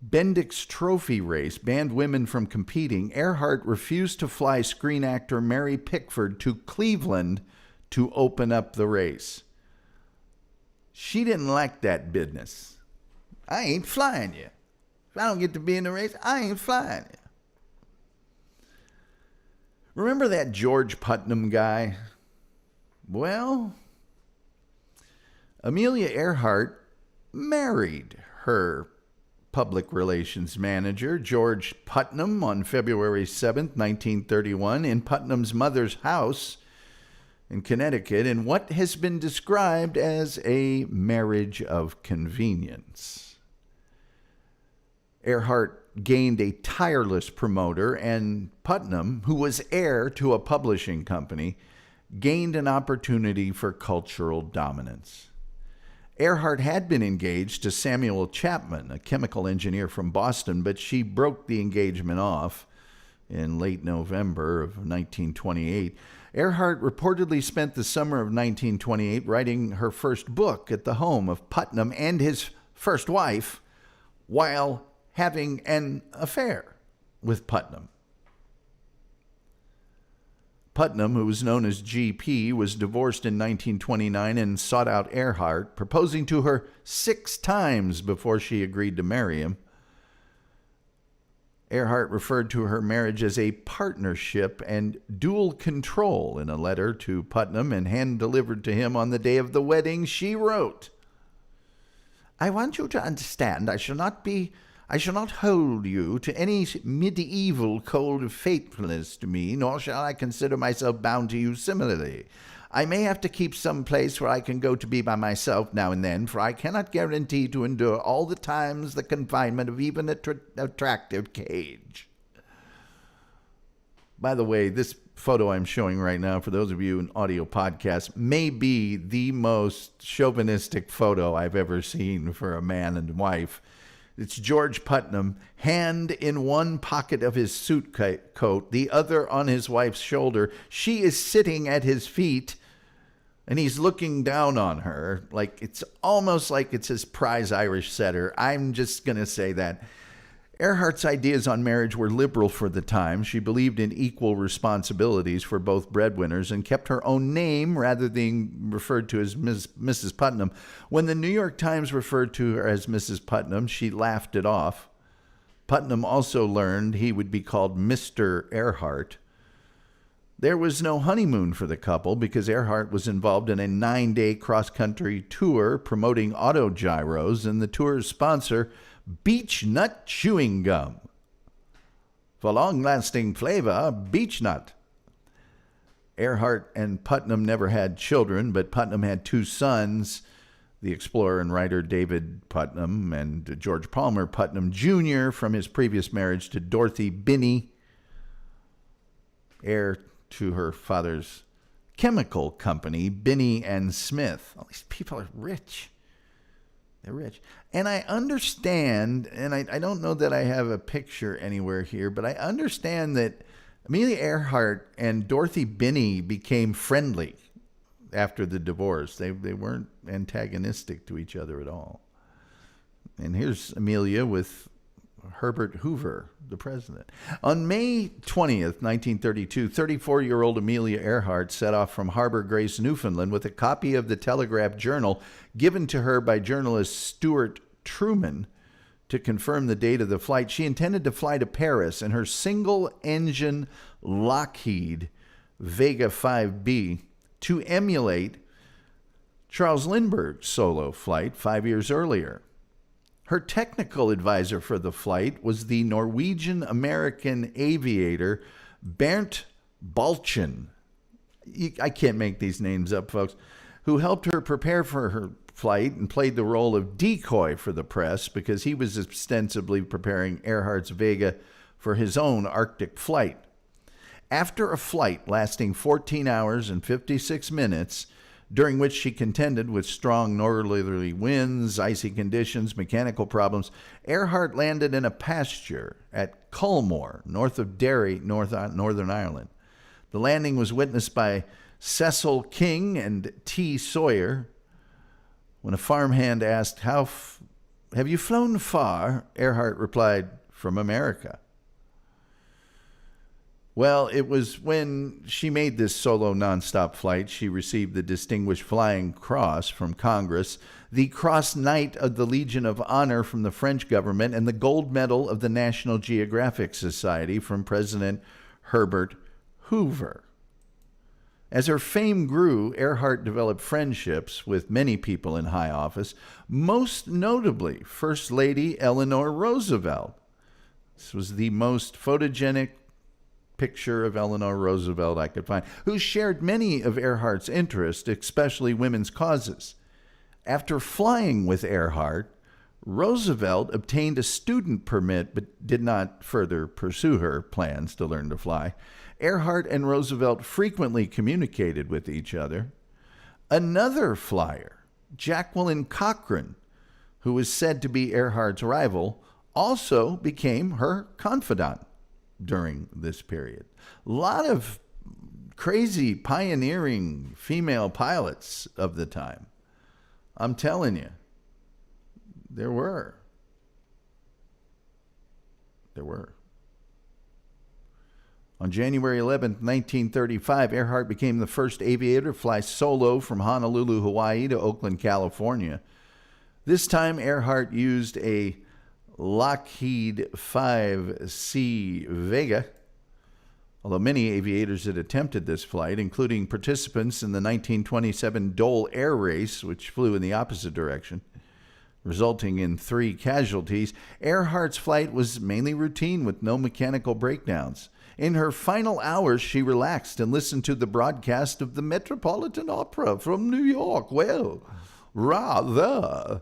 Bendix Trophy race banned women from competing, Earhart refused to fly screen actor Mary Pickford to Cleveland to open up the race. She didn't like that business. I ain't flying you. If I don't get to be in the race, I ain't flying you. Remember that George Putnam guy? Well, Amelia Earhart married her public relations manager, George Putnam, on February 7th, 1931, in Putnam's mother's house in Connecticut, in what has been described as a marriage of convenience. Earhart gained a tireless promoter, and Putnam, who was heir to a publishing company, gained an opportunity for cultural dominance. Earhart had been engaged to Samuel Chapman, a chemical engineer from Boston, but she broke the engagement off in late November of 1928. Earhart reportedly spent the summer of 1928 writing her first book at the home of Putnam and his first wife while having an affair with Putnam. Putnam, who was known as GP, was divorced in 1929 and sought out Earhart, proposing to her 6 times before she agreed to marry him. Earhart referred to her marriage as a partnership and dual control in a letter to Putnam and hand-delivered to him on the day of the wedding. She wrote, "I want you to understand I shall not hold you to any medieval code of faithfulness to me, nor shall I consider myself bound to you similarly. I may have to keep some place where I can go to be by myself now and then, for I cannot guarantee to endure all the times the confinement of even an attractive cage." By the way, this photo I'm showing right now, for those of you in audio podcasts, may be the most chauvinistic photo I've ever seen for a man and wife. It's George Putnam, hand in one pocket of his suit coat, the other on his wife's shoulder. She is sitting at his feet, and he's looking down on her. Like, it's almost like it's his prize Irish setter. I'm just going to say that. Earhart's ideas on marriage were liberal for the time. She believed in equal responsibilities for both breadwinners and kept her own name rather than referred to as Mrs. Putnam. When the New York Times referred to her as Mrs. Putnam, she laughed it off. Putnam also learned he would be called Mr. Earhart. There was no honeymoon for the couple because Earhart was involved in a 9-day cross-country tour promoting autogyros, and the tour's sponsor, Beechnut Chewing Gum. For long-lasting flavor, Beechnut. Earhart and Putnam never had children, but Putnam had 2 sons, the explorer and writer David Putnam and George Palmer Putnam Jr. from his previous marriage to Dorothy Binney, heir to her father's chemical company, Binney and Smith. All these people are rich. They're rich. And I understand, and I don't know that I have a picture anywhere here, but I understand that Amelia Earhart and Dorothy Binney became friendly after the divorce. They weren't antagonistic to each other at all. And here's Amelia with Herbert Hoover, the president. On May 20th, 1932, 34-year-old Amelia Earhart set off from Harbor Grace, Newfoundland, with a copy of the Telegraph Journal given to her by journalist Stuart Truman to confirm the date of the flight. She intended to fly to Paris in her single-engine Lockheed Vega 5B to emulate Charles Lindbergh's solo flight 5 years earlier. Her technical advisor for the flight was the Norwegian-American aviator Bernt Balchen. I can't make these names up, folks. Who helped her prepare for her flight and played the role of decoy for the press because he was ostensibly preparing Earhart's Vega for his own Arctic flight. After a flight lasting 14 hours and 56 minutes, during which she contended with strong northerly winds, icy conditions, mechanical problems, Earhart landed in a pasture at Culmore, north of Derry, Northern Ireland. The landing was witnessed by Cecil King and T. Sawyer. When a farmhand asked, have you flown far? Earhart replied, from America. Well, it was when she made this solo nonstop flight, she received the Distinguished Flying Cross from Congress, the Cross Knight of the Legion of Honor from the French government, and the Gold Medal of the National Geographic Society from President Herbert Hoover. As her fame grew, Earhart developed friendships with many people in high office, most notably First Lady Eleanor Roosevelt. This was the most photogenic picture of Eleanor Roosevelt I could find, who shared many of Earhart's interests, especially women's causes. After flying with Earhart, Roosevelt obtained a student permit but did not further pursue her plans to learn to fly. Earhart and Roosevelt frequently communicated with each other. Another flyer, Jacqueline Cochran, who was said to be Earhart's rival, also became her confidant during this period. A lot of crazy, pioneering female pilots of the time. I'm telling you, there were. On January 11th, 1935, Earhart became the first aviator to fly solo from Honolulu, Hawaii to Oakland, California. This time, Earhart used a Lockheed 5C Vega, although many aviators had attempted this flight, including participants in the 1927 Dole Air Race, which flew in the opposite direction, resulting in 3 casualties. Earhart's flight was mainly routine with no mechanical breakdowns. In her final hours, she relaxed and listened to the broadcast of the Metropolitan Opera from New York. Well, rather.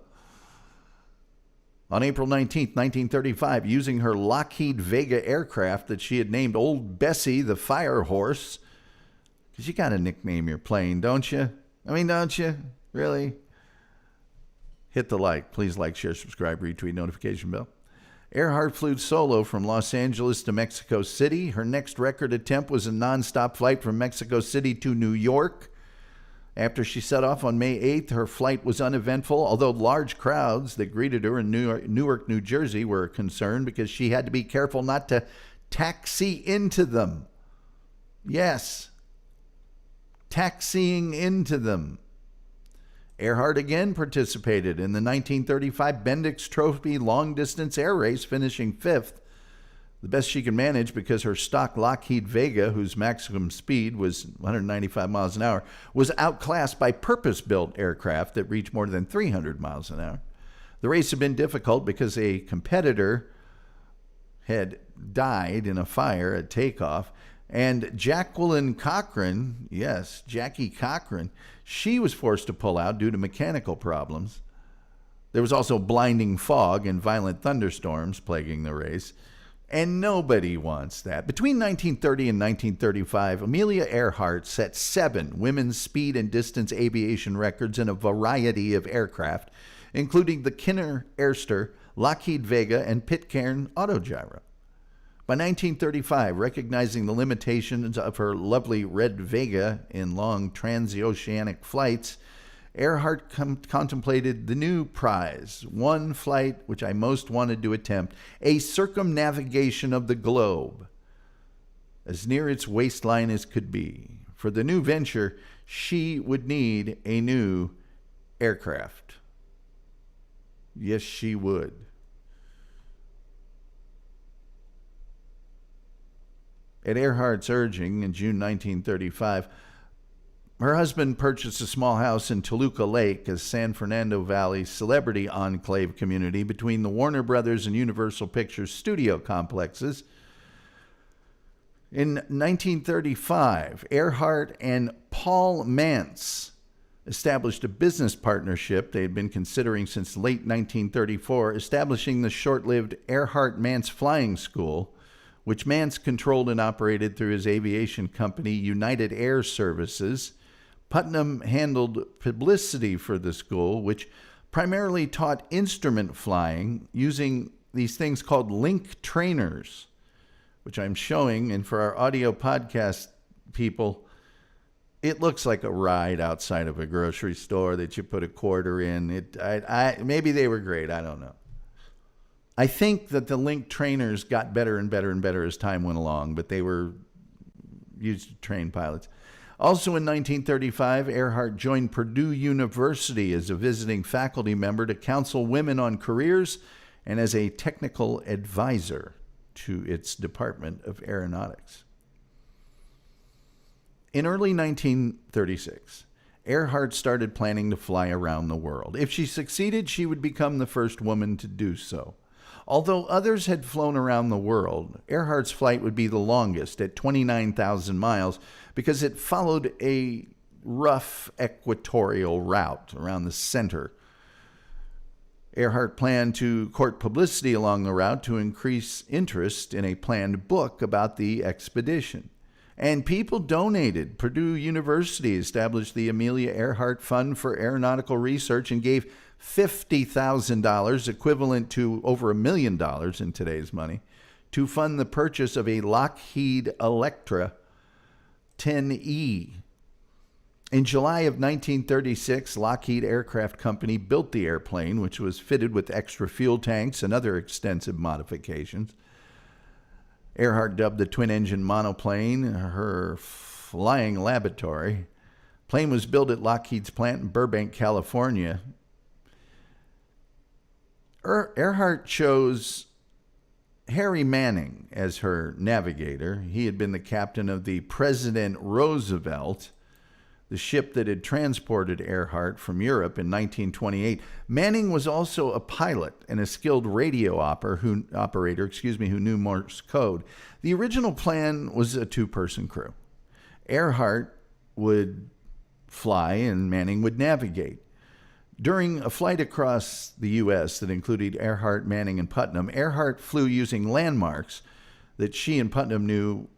On April 19, 1935, using her Lockheed Vega aircraft that she had named Old Bessie the Fire Horse, because you got to nickname your plane, don't you? Don't you? Really? Hit the like. Please like, share, subscribe, retweet, notification bell. Earhart flew solo from Los Angeles to Mexico City. Her next record attempt was a nonstop flight from Mexico City to New York. After she set off on May 8th, her flight was uneventful, although large crowds that greeted her in Newark, New Jersey were concerned because she had to be careful not to taxi into them. Yes, taxiing into them. Earhart again participated in the 1935 Bendix Trophy long-distance air race, finishing 5th. The best she could manage because her stock Lockheed Vega, whose maximum speed was 195 miles an hour, was outclassed by purpose-built aircraft that reached more than 300 miles an hour. The race had been difficult because a competitor had died in a fire at takeoff, and Jacqueline Cochran, yes, Jackie Cochran, she was forced to pull out due to mechanical problems. There was also blinding fog and violent thunderstorms plaguing the race. And nobody wants that. Between 1930 and 1935, Amelia Earhart set 7 women's speed and distance aviation records in a variety of aircraft, including the Kinner Airster, Lockheed Vega, and Pitcairn autogyro. By 1935, recognizing the limitations of her lovely red Vega in long transoceanic flights, Earhart contemplated the new prize, one flight which I most wanted to attempt, a circumnavigation of the globe, as near its waistline as could be. For the new venture, she would need a new aircraft. Yes, she would. At Earhart's urging, in June 1935, her husband purchased a small house in Toluca Lake, a San Fernando Valley celebrity enclave community between the Warner Brothers and Universal Pictures studio complexes. In 1935, Earhart and Paul Mantz established a business partnership they had been considering since late 1934, establishing the short-lived Earhart-Mantz Flying School, which Mantz controlled and operated through his aviation company, United Air Services. Putnam handled publicity for the school, which primarily taught instrument flying using these things called link trainers, which I'm showing. And for our audio podcast people, it looks like a ride outside of a grocery store that you put a quarter in. Maybe they were great. I don't know. I think that the link trainers got better and better and better as time went along, but they were used to train pilots. Also in 1935, Earhart joined Purdue University as a visiting faculty member to counsel women on careers and as a technical advisor to its Department of Aeronautics. In early 1936, Earhart started planning to fly around the world. If she succeeded, she would become the first woman to do so. Although others had flown around the world, Earhart's flight would be the longest at 29,000 miles because it followed a rough equatorial route around the center. Earhart planned to court publicity along the route to increase interest in a planned book about the expedition. And people donated. Purdue University established the Amelia Earhart Fund for Aeronautical Research and gave $50,000, equivalent to over $1 million in today's money, to fund the purchase of a Lockheed Electra 10E. In July of 1936, Lockheed Aircraft Company built the airplane, which was fitted with extra fuel tanks and other extensive modifications. Earhart dubbed the twin-engine monoplane her flying laboratory. Plane was built at Lockheed's plant in Burbank, California. Earhart chose Harry Manning as her navigator. He had been the captain of the President Roosevelt, the ship that had transported Earhart from Europe in 1928. Manning was also a pilot and a skilled radio operator who knew Morse code. The original plan was a two-person crew. Earhart would fly and Manning would navigate. During a flight across the U.S. that included Earhart, Manning, and Putnam, Earhart flew using landmarks that she and Putnam knew,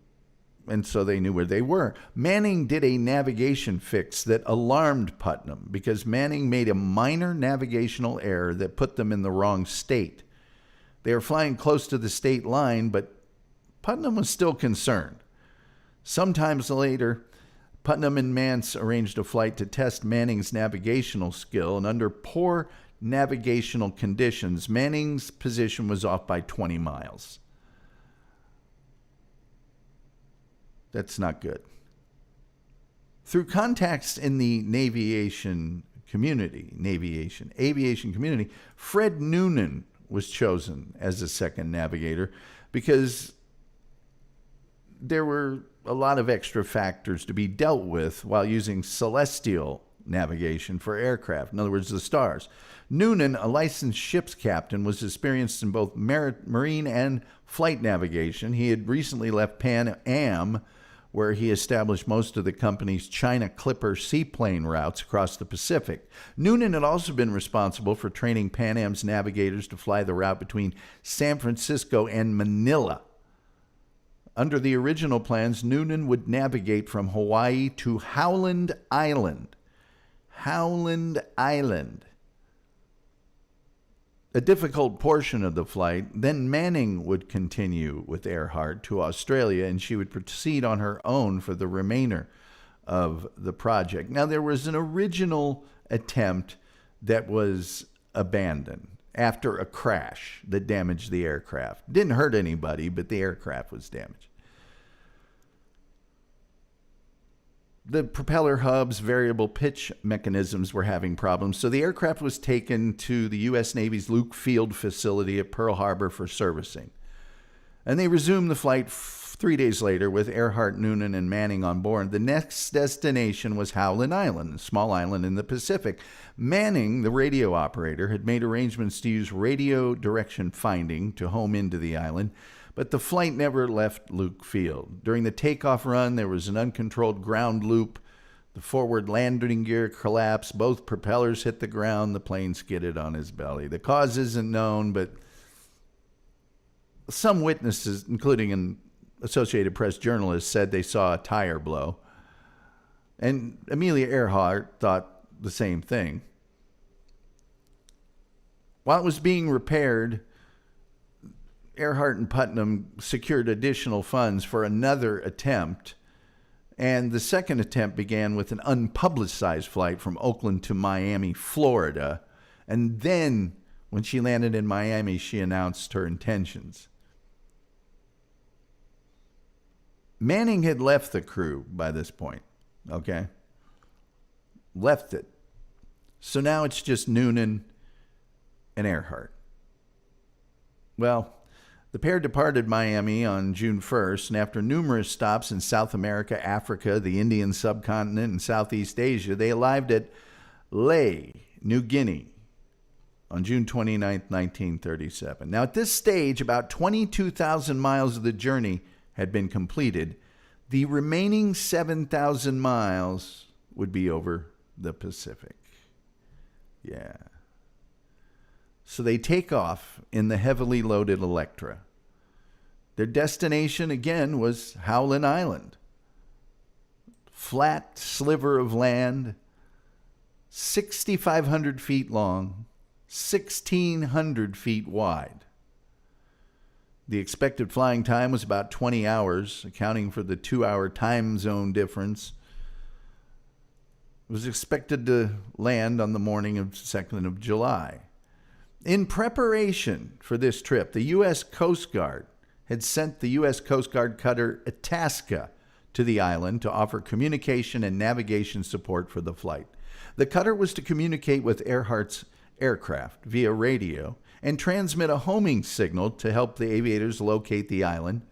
and so they knew where they were. Manning did a navigation fix that alarmed Putnam because Manning made a minor navigational error that put them in the wrong state. They were flying close to the state line, but Putnam was still concerned. Sometimes later, Putnam and Mantz arranged a flight to test Manning's navigational skill, and under poor navigational conditions, Manning's position was off by 20 miles. That's not good. Through contacts in the aviation community, Fred Noonan was chosen as the second navigator because there were a lot of extra factors to be dealt with while using celestial navigation for aircraft, in other words, the stars. Noonan, a licensed ship's captain, was experienced in both marine and flight navigation. He had recently left Pan Am, where he established most of the company's China Clipper seaplane routes across the Pacific. Noonan had also been responsible for training Pan Am's navigators to fly the route between San Francisco and Manila. Under the original plans, Noonan would navigate from Hawaii to Howland Island. Howland Island. a difficult portion of the flight. Then Manning would continue with Earhart to Australia, and she would proceed on her own for the remainder of the project. Now, there was an original attempt that was abandoned after a crash that damaged the aircraft. Didn't hurt anybody, but the aircraft was damaged. The propeller hubs, variable pitch mechanisms were having problems, so the aircraft was taken to the U.S. Navy's Luke Field facility at Pearl Harbor for servicing. And they resumed the flight 3 days later with Earhart, Noonan, and Manning on board. The next destination was Howland Island, a small island in the Pacific. Manning, the radio operator, had made arrangements to use radio direction finding to home into the island, but the flight never left Luke Field. During the takeoff run, there was an uncontrolled ground loop. The forward landing gear collapsed. Both propellers hit the ground. The plane skidded on his belly. The cause isn't known, but some witnesses, including an Associated Press journalist, said they saw a tire blow. And Amelia Earhart thought the same thing. While it was being repaired, Earhart and Putnam secured additional funds for another attempt, and the second attempt began with an unpublicized flight from Oakland to Miami, Florida. And then, when she landed in Miami, she announced her intentions. Manning had left the crew by this point, okay? Left it. So now it's just Noonan and Earhart. Well, the pair departed Miami on June 1st, and after numerous stops in South America, Africa, the Indian subcontinent, and Southeast Asia, they arrived at Lae, New Guinea, on June 29, 1937. Now, at this stage, about 22,000 miles of the journey had been completed. The remaining 7,000 miles would be over the Pacific. Yeah. So they take off in the heavily loaded Electra. Their destination, again, was Howland Island. Flat sliver of land, 6,500 feet long, 1,600 feet wide. The expected flying time was about 20 hours, accounting for the 2-hour time zone difference. It was expected to land on the morning of 2nd of July. In preparation for this trip, the U.S. Coast Guard had sent the U.S. Coast Guard cutter Itasca to the island to offer communication and navigation support for the flight. The cutter was to communicate with Earhart's aircraft via radio and transmit a homing signal to help the aviators locate the island.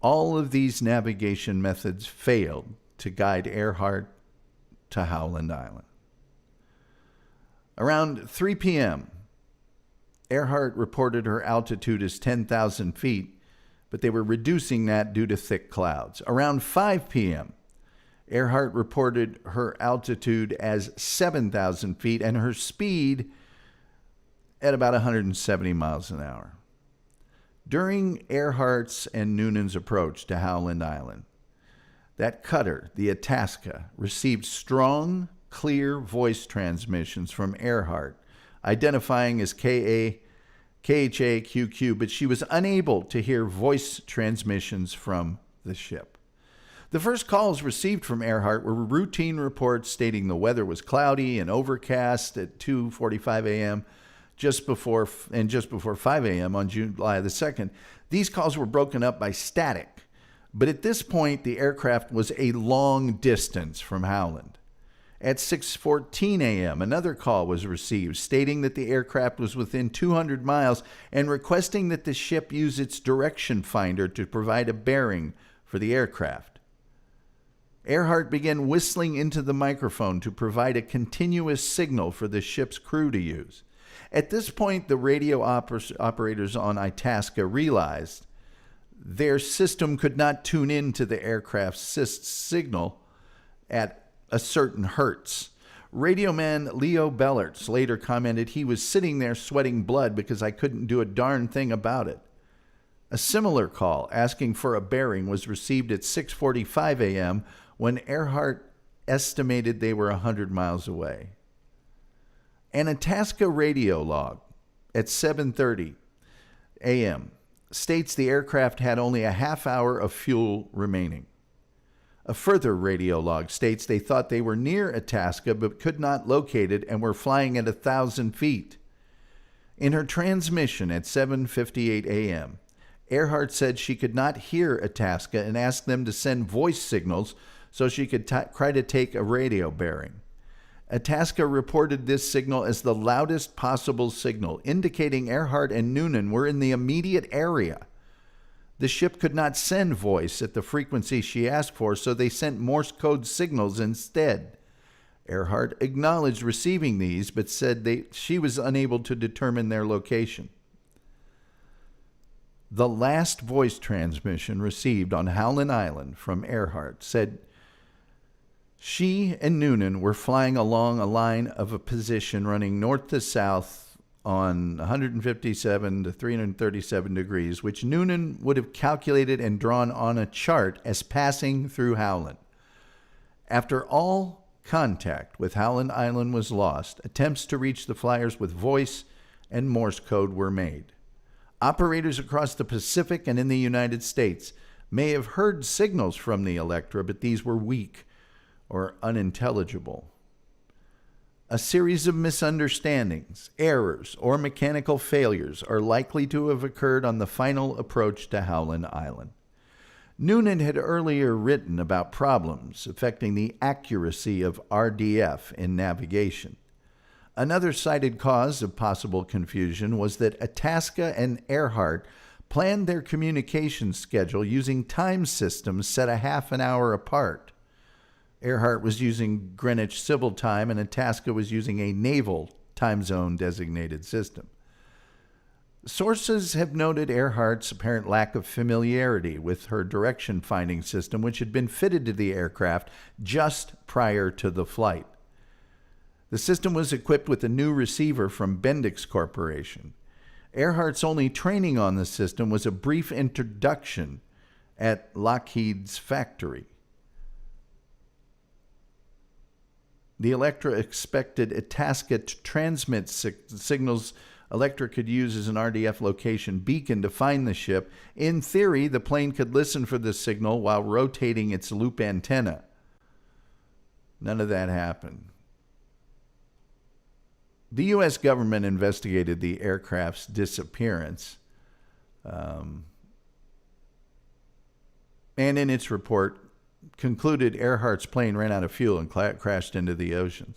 All of these navigation methods failed to guide Earhart to Howland Island. Around 3 p.m., Earhart reported her altitude as 10,000 feet, but they were reducing that due to thick clouds. Around 5 p.m., Earhart reported her altitude as 7,000 feet and her speed at about 170 miles an hour. During Earhart's and Noonan's approach to Howland Island, that cutter, the Itasca, received strong, clear voice transmissions from Earhart, identifying as KHA, QQ, but she was unable to hear voice transmissions from the ship. The first calls received from Earhart were routine reports stating the weather was cloudy and overcast at 2:45 a.m., just before 5 a.m. on July the 2nd. These calls were broken up by static, but at this point, the aircraft was a long distance from Howland. At 6:14 a.m., another call was received stating that the aircraft was within 200 miles and requesting that the ship use its direction finder to provide a bearing for the aircraft. Earhart began whistling into the microphone to provide a continuous signal for the ship's crew to use. At this point, the radio operators on Itasca realized their system could not tune in to the aircraft's signal at a certain hertz. Radio man Leo Bellerts later commented, "He was sitting there sweating blood because I couldn't do a darn thing about it." A similar call asking for a bearing was received at 6:45 a.m. when Earhart estimated they were 100 miles away. An Itasca radio log at 7:30 a.m. states the aircraft had only a half hour of fuel remaining. A further radio log states they thought they were near Itasca but could not locate it and were flying at 1,000 feet. In her transmission at 7:58 a.m., Earhart said she could not hear Itasca and asked them to send voice signals so she could try to take a radio bearing. Itasca reported this signal as the loudest possible signal, indicating Earhart and Noonan were in the immediate area. The ship could not send voice at the frequency she asked for, so they sent Morse code signals instead. Earhart acknowledged receiving these, but said she was unable to determine their location. The last voice transmission received on Howland Island from Earhart said she and Noonan were flying along a line of a position running north to south on 157 to 337 degrees, which Noonan would have calculated and drawn on a chart as passing through Howland. After all contact with Howland Island was lost, attempts to reach the flyers with voice and Morse code were made. Operators across the Pacific and in the United States may have heard signals from the Electra, but these were weak or unintelligible. A series of misunderstandings, errors, or mechanical failures are likely to have occurred on the final approach to Howland Island. Noonan had earlier written about problems affecting the accuracy of RDF in navigation. Another cited cause of possible confusion was that Itasca and Earhart planned their communication schedule using time systems set a half an hour apart. Earhart was using Greenwich Civil Time and Itasca was using a naval time zone designated system. Sources have noted Earhart's apparent lack of familiarity with her direction finding system, which had been fitted to the aircraft just prior to the flight. The system was equipped with a new receiver from Bendix Corporation. Earhart's only training on the system was a brief introduction at Lockheed's factory. The Electra expected Itasca to transmit signals Electra could use as an RDF location beacon to find the ship. In theory, the plane could listen for the signal while rotating its loop antenna. None of that happened. The U.S. government investigated the aircraft's disappearance, and in its report, concluded Earhart's plane ran out of fuel and crashed into the ocean.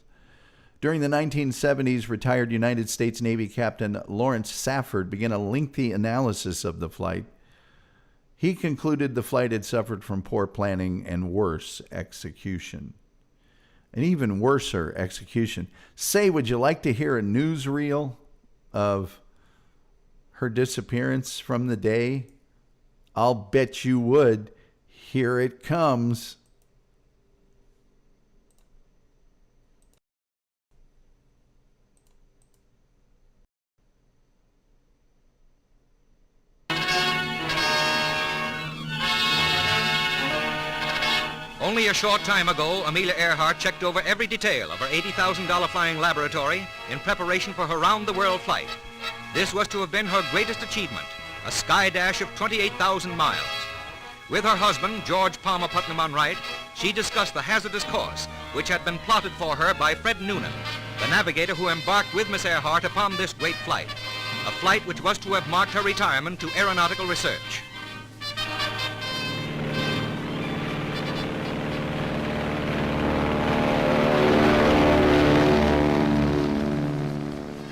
During the 1970s, retired United States Navy Captain Lawrence Safford began a lengthy analysis of the flight. He concluded the flight had suffered from poor planning and worse execution. An even worser execution. Say, would you like to hear a newsreel of her disappearance from the day? I'll bet you would. Here it comes. Only a short time ago, Amelia Earhart checked over every detail of her $80,000 flying laboratory in preparation for her round-the-world flight. This was to have been her greatest achievement, a sky dash of 28,000 miles. With her husband, George Palmer Putnam on right, she discussed the hazardous course which had been plotted for her by Fred Noonan, the navigator who embarked with Miss Earhart upon this great flight, a flight which was to have marked her retirement to aeronautical research.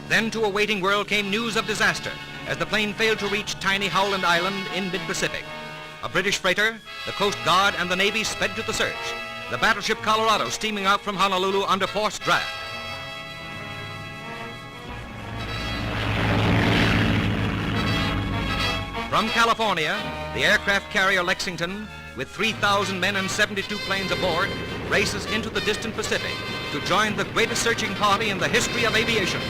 Then to a waiting world came news of disaster as the plane failed to reach tiny Howland Island in mid-Pacific. A British freighter, the Coast Guard, and the Navy sped to the search, the battleship Colorado steaming out from Honolulu under forced draft. From California, the aircraft carrier Lexington, with 3,000 men and 72 planes aboard, races into the distant Pacific to join the greatest searching party in the history of aviation.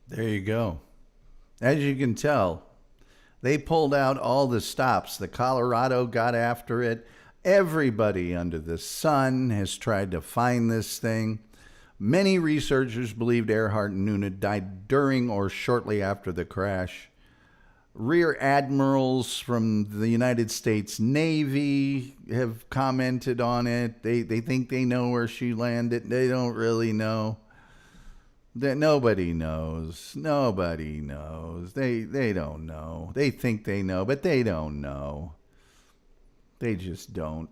There you go. As you can tell, they pulled out all the stops. The Colorado got after it. Everybody under the sun has tried to find this thing. Many researchers believed Earhart and Noonan died during or shortly after the crash. Rear admirals from the United States Navy have commented on it. They think they know where she landed. They don't really know. That nobody knows. Nobody knows. They don't know. They think they know, but they don't know. They just don't.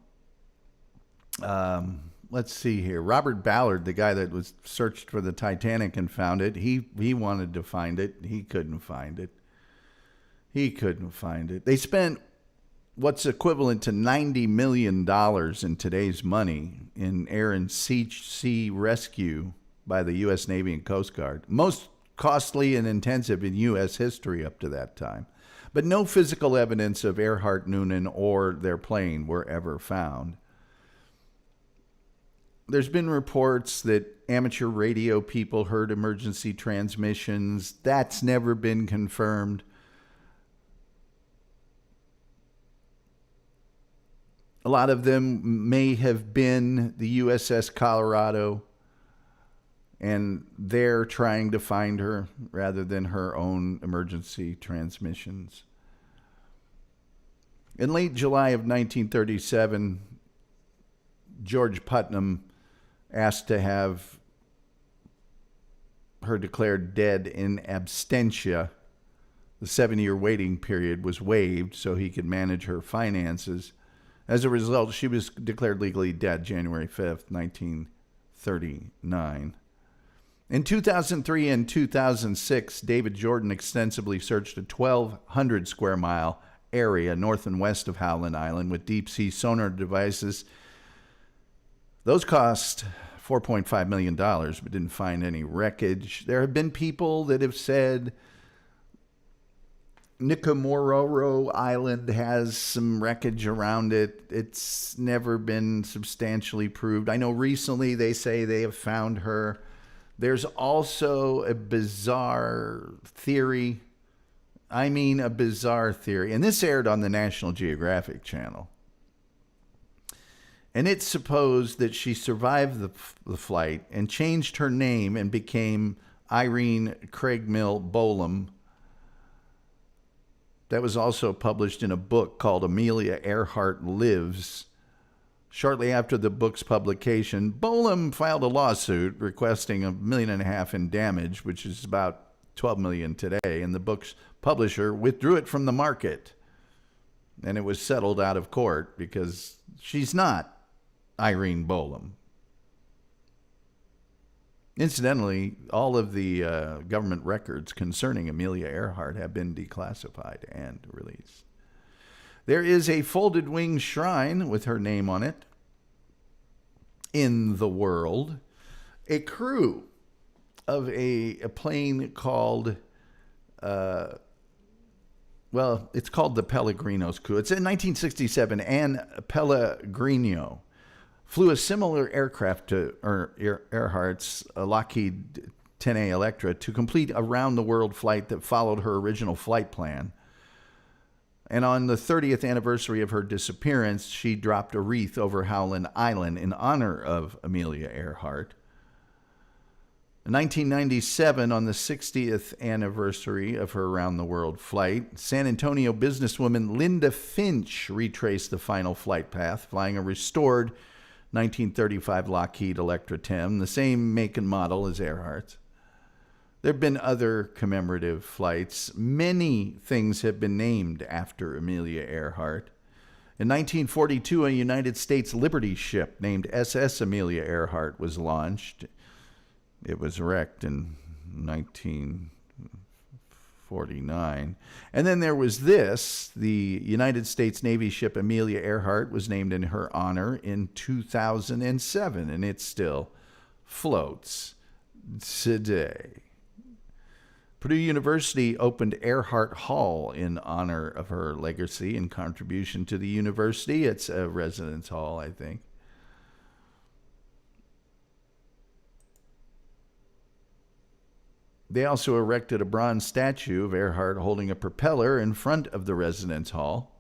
Let's see here. Robert Ballard, the guy that was searched for the Titanic and found it, he wanted to find it. He couldn't find it. They spent what's equivalent to $90 million in today's money in air and sea rescue by the U.S. Navy and Coast Guard. Most costly and intensive in U.S. history up to that time. But no physical evidence of Earhart, Noonan, or their plane were ever found. There's been reports that amateur radio people heard emergency transmissions. That's never been confirmed. A lot of them may have been the USS Colorado, and they're trying to find her rather than her own emergency transmissions. In late July of 1937, George Putnam asked to have her declared dead in absentia. The 7-year waiting period was waived so he could manage her finances. As a result, she was declared legally dead January 5th, 1939. In 2003 and 2006, David Jordan extensively searched a 1,200 square mile area north and west of Howland Island with deep-sea sonar devices. Those cost $4.5 million, but didn't find any wreckage. There have been people that have said Nikomororo Island has some wreckage around it. It's never been substantially proved. I know recently they say they have found her. There's also a bizarre theory. I mean, a bizarre theory. And this aired on the National Geographic Channel. And it's supposed that she survived the flight and changed her name and became Irene Craigmille Bolam. That was also published in a book called Amelia Earhart Lives. Shortly after the book's publication, Bolam filed a lawsuit requesting $1.5 million in damage, which is about $12 million today, and the book's publisher withdrew it from the market. And it was settled out of court because she's not Irene Bolam. Incidentally, all of the government records concerning Amelia Earhart have been declassified and released. There is a folded wing shrine with her name on it in the world. A crew of a plane called, it's called the Pellegrino's crew. It's in 1967, Anne Pellegrino flew a similar aircraft to Earhart's Lockheed 10A Electra to complete a round-the-world flight that followed her original flight plan. And on the 30th anniversary of her disappearance, she dropped a wreath over Howland Island in honor of Amelia Earhart. In 1997, on the 60th anniversary of her around-the-world flight, San Antonio businesswoman Linda Finch retraced the final flight path, flying a restored 1935 Lockheed Electra 10, the same make and model as Earhart's. There have been other commemorative flights. Many things have been named after Amelia Earhart. In 1942, a United States Liberty ship named SS Amelia Earhart was launched. It was wrecked in 1949. And then there was this. The United States Navy ship Amelia Earhart was named in her honor in 2007, and it still floats today. Purdue University opened Earhart Hall in honor of her legacy and contribution to the university. It's a residence hall, I think. They also erected a bronze statue of Earhart holding a propeller in front of the residence hall.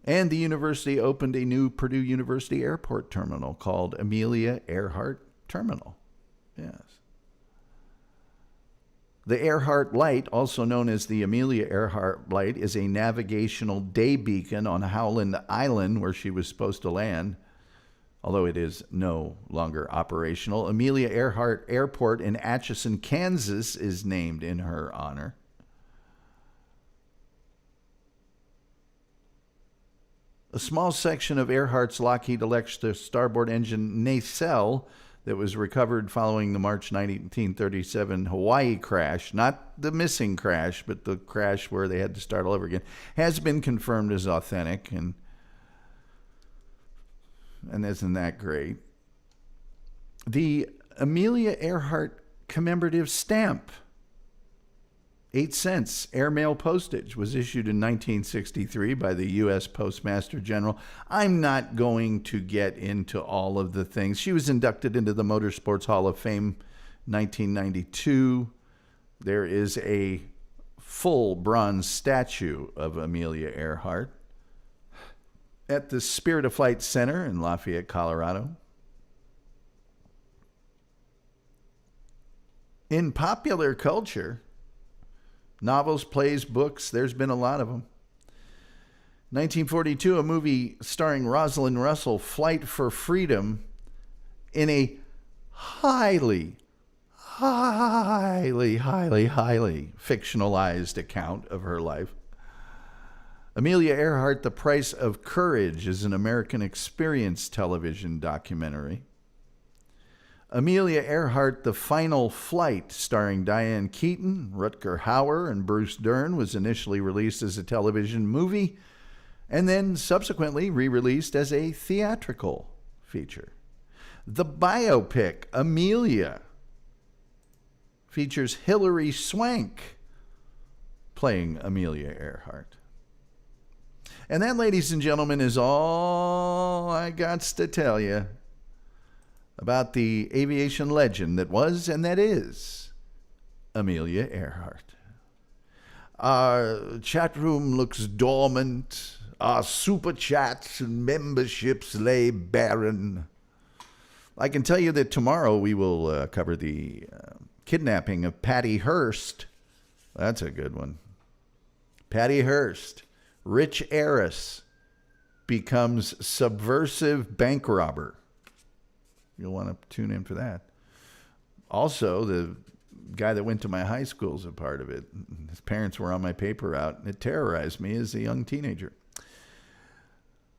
And the university opened a new Purdue University airport terminal called Amelia Earhart Terminal. Yes. The Earhart Light, also known as the Amelia Earhart Light, is a navigational day beacon on Howland Island where she was supposed to land, although it is no longer operational. Amelia Earhart Airport in Atchison, Kansas is named in her honor. A small section of Earhart's Lockheed Electra starboard engine nacelle that was recovered following the March 1937 Hawaii crash, not the missing crash, but the crash where they had to start all over again, has been confirmed as authentic, and isn't that great? The Amelia Earhart commemorative stamp, 8 cents airmail postage, was issued in 1963 by the U.S. Postmaster General. I'm not going to get into all of the things. She was inducted into the Motorsports Hall of Fame 1992. There is a full bronze statue of Amelia Earhart at the Spirit of Flight Center in Lafayette, Colorado. In popular culture, novels, plays, books, there's been a lot of them. 1942, a movie starring Rosalind Russell, Flight for Freedom, in a highly fictionalized account of her life. Amelia Earhart, The Price of Courage, is an American Experience television documentary. Amelia Earhart, The Final Flight, starring Diane Keaton, Rutger Hauer, and Bruce Dern, was initially released as a television movie and then subsequently re-released as a theatrical feature. The biopic, Amelia, features Hilary Swank playing Amelia Earhart. And that, ladies and gentlemen, is all I got to tell you about the aviation legend that was and that is Amelia Earhart. Our chat room looks dormant. Our super chats and memberships lay barren. I can tell you that tomorrow we will cover the kidnapping of Patty Hearst. That's a good one. Patty Hearst, rich heiress, becomes subversive bank robber. You'll want to tune in for that. Also, the guy that went to my high school is a part of it. His parents were on my paper route, and it terrorized me as a young teenager.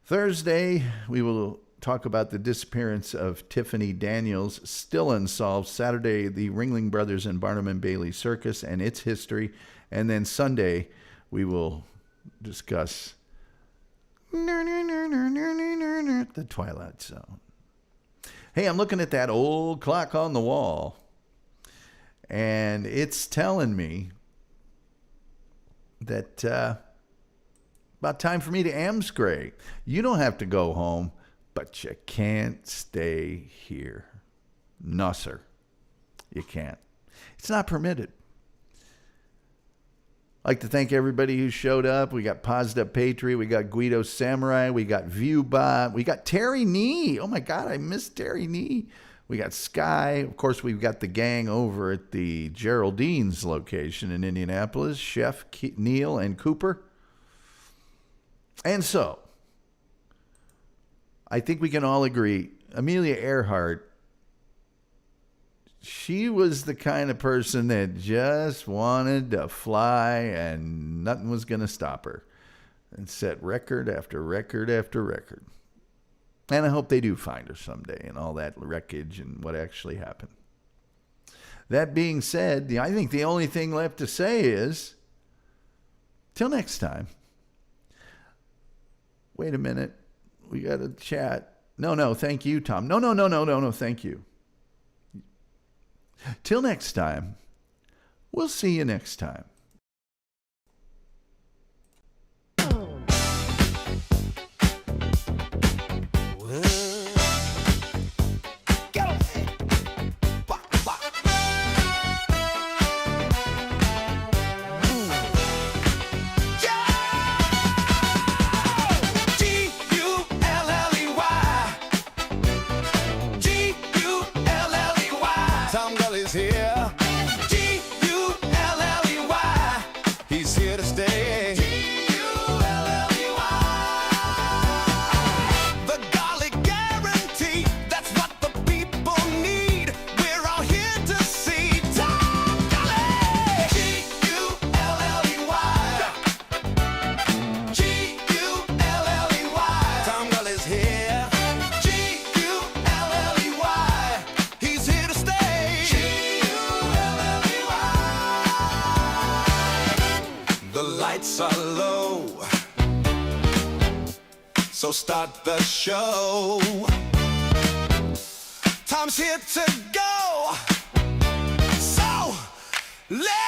Thursday, we will talk about the disappearance of Tiffany Daniels, still unsolved. Saturday, the Ringling Brothers and Barnum and Bailey Circus and its history. And then Sunday, we will discuss the Twilight Zone. Hey, I'm looking at that old clock on the wall, and it's telling me that about time for me to amscray. You don't have to go home, but you can't stay here. No, sir. You can't. It's not permitted. I'd like to thank everybody who showed up. We got Paused Up Patriot. We got Guido Samurai. We got Viewbot. We got Terry Nee. Oh, my God, I missed Terry Nee. We got Sky. Of course, we've got the gang over at the Geraldine's location in Indianapolis, Chef Neil and Cooper. And so, I think we can all agree, Amelia Earhart, she was the kind of person that just wanted to fly and nothing was going to stop her, and set record after record after record. And I hope they do find her someday and all that wreckage and what actually happened. That being said, I think the only thing left to say is, till next time. Wait a minute. We got to chat. No, thank you, Tom. No, thank you. Till next time, we'll see you next time. lights are low, so start the show. Time's here to go, so let's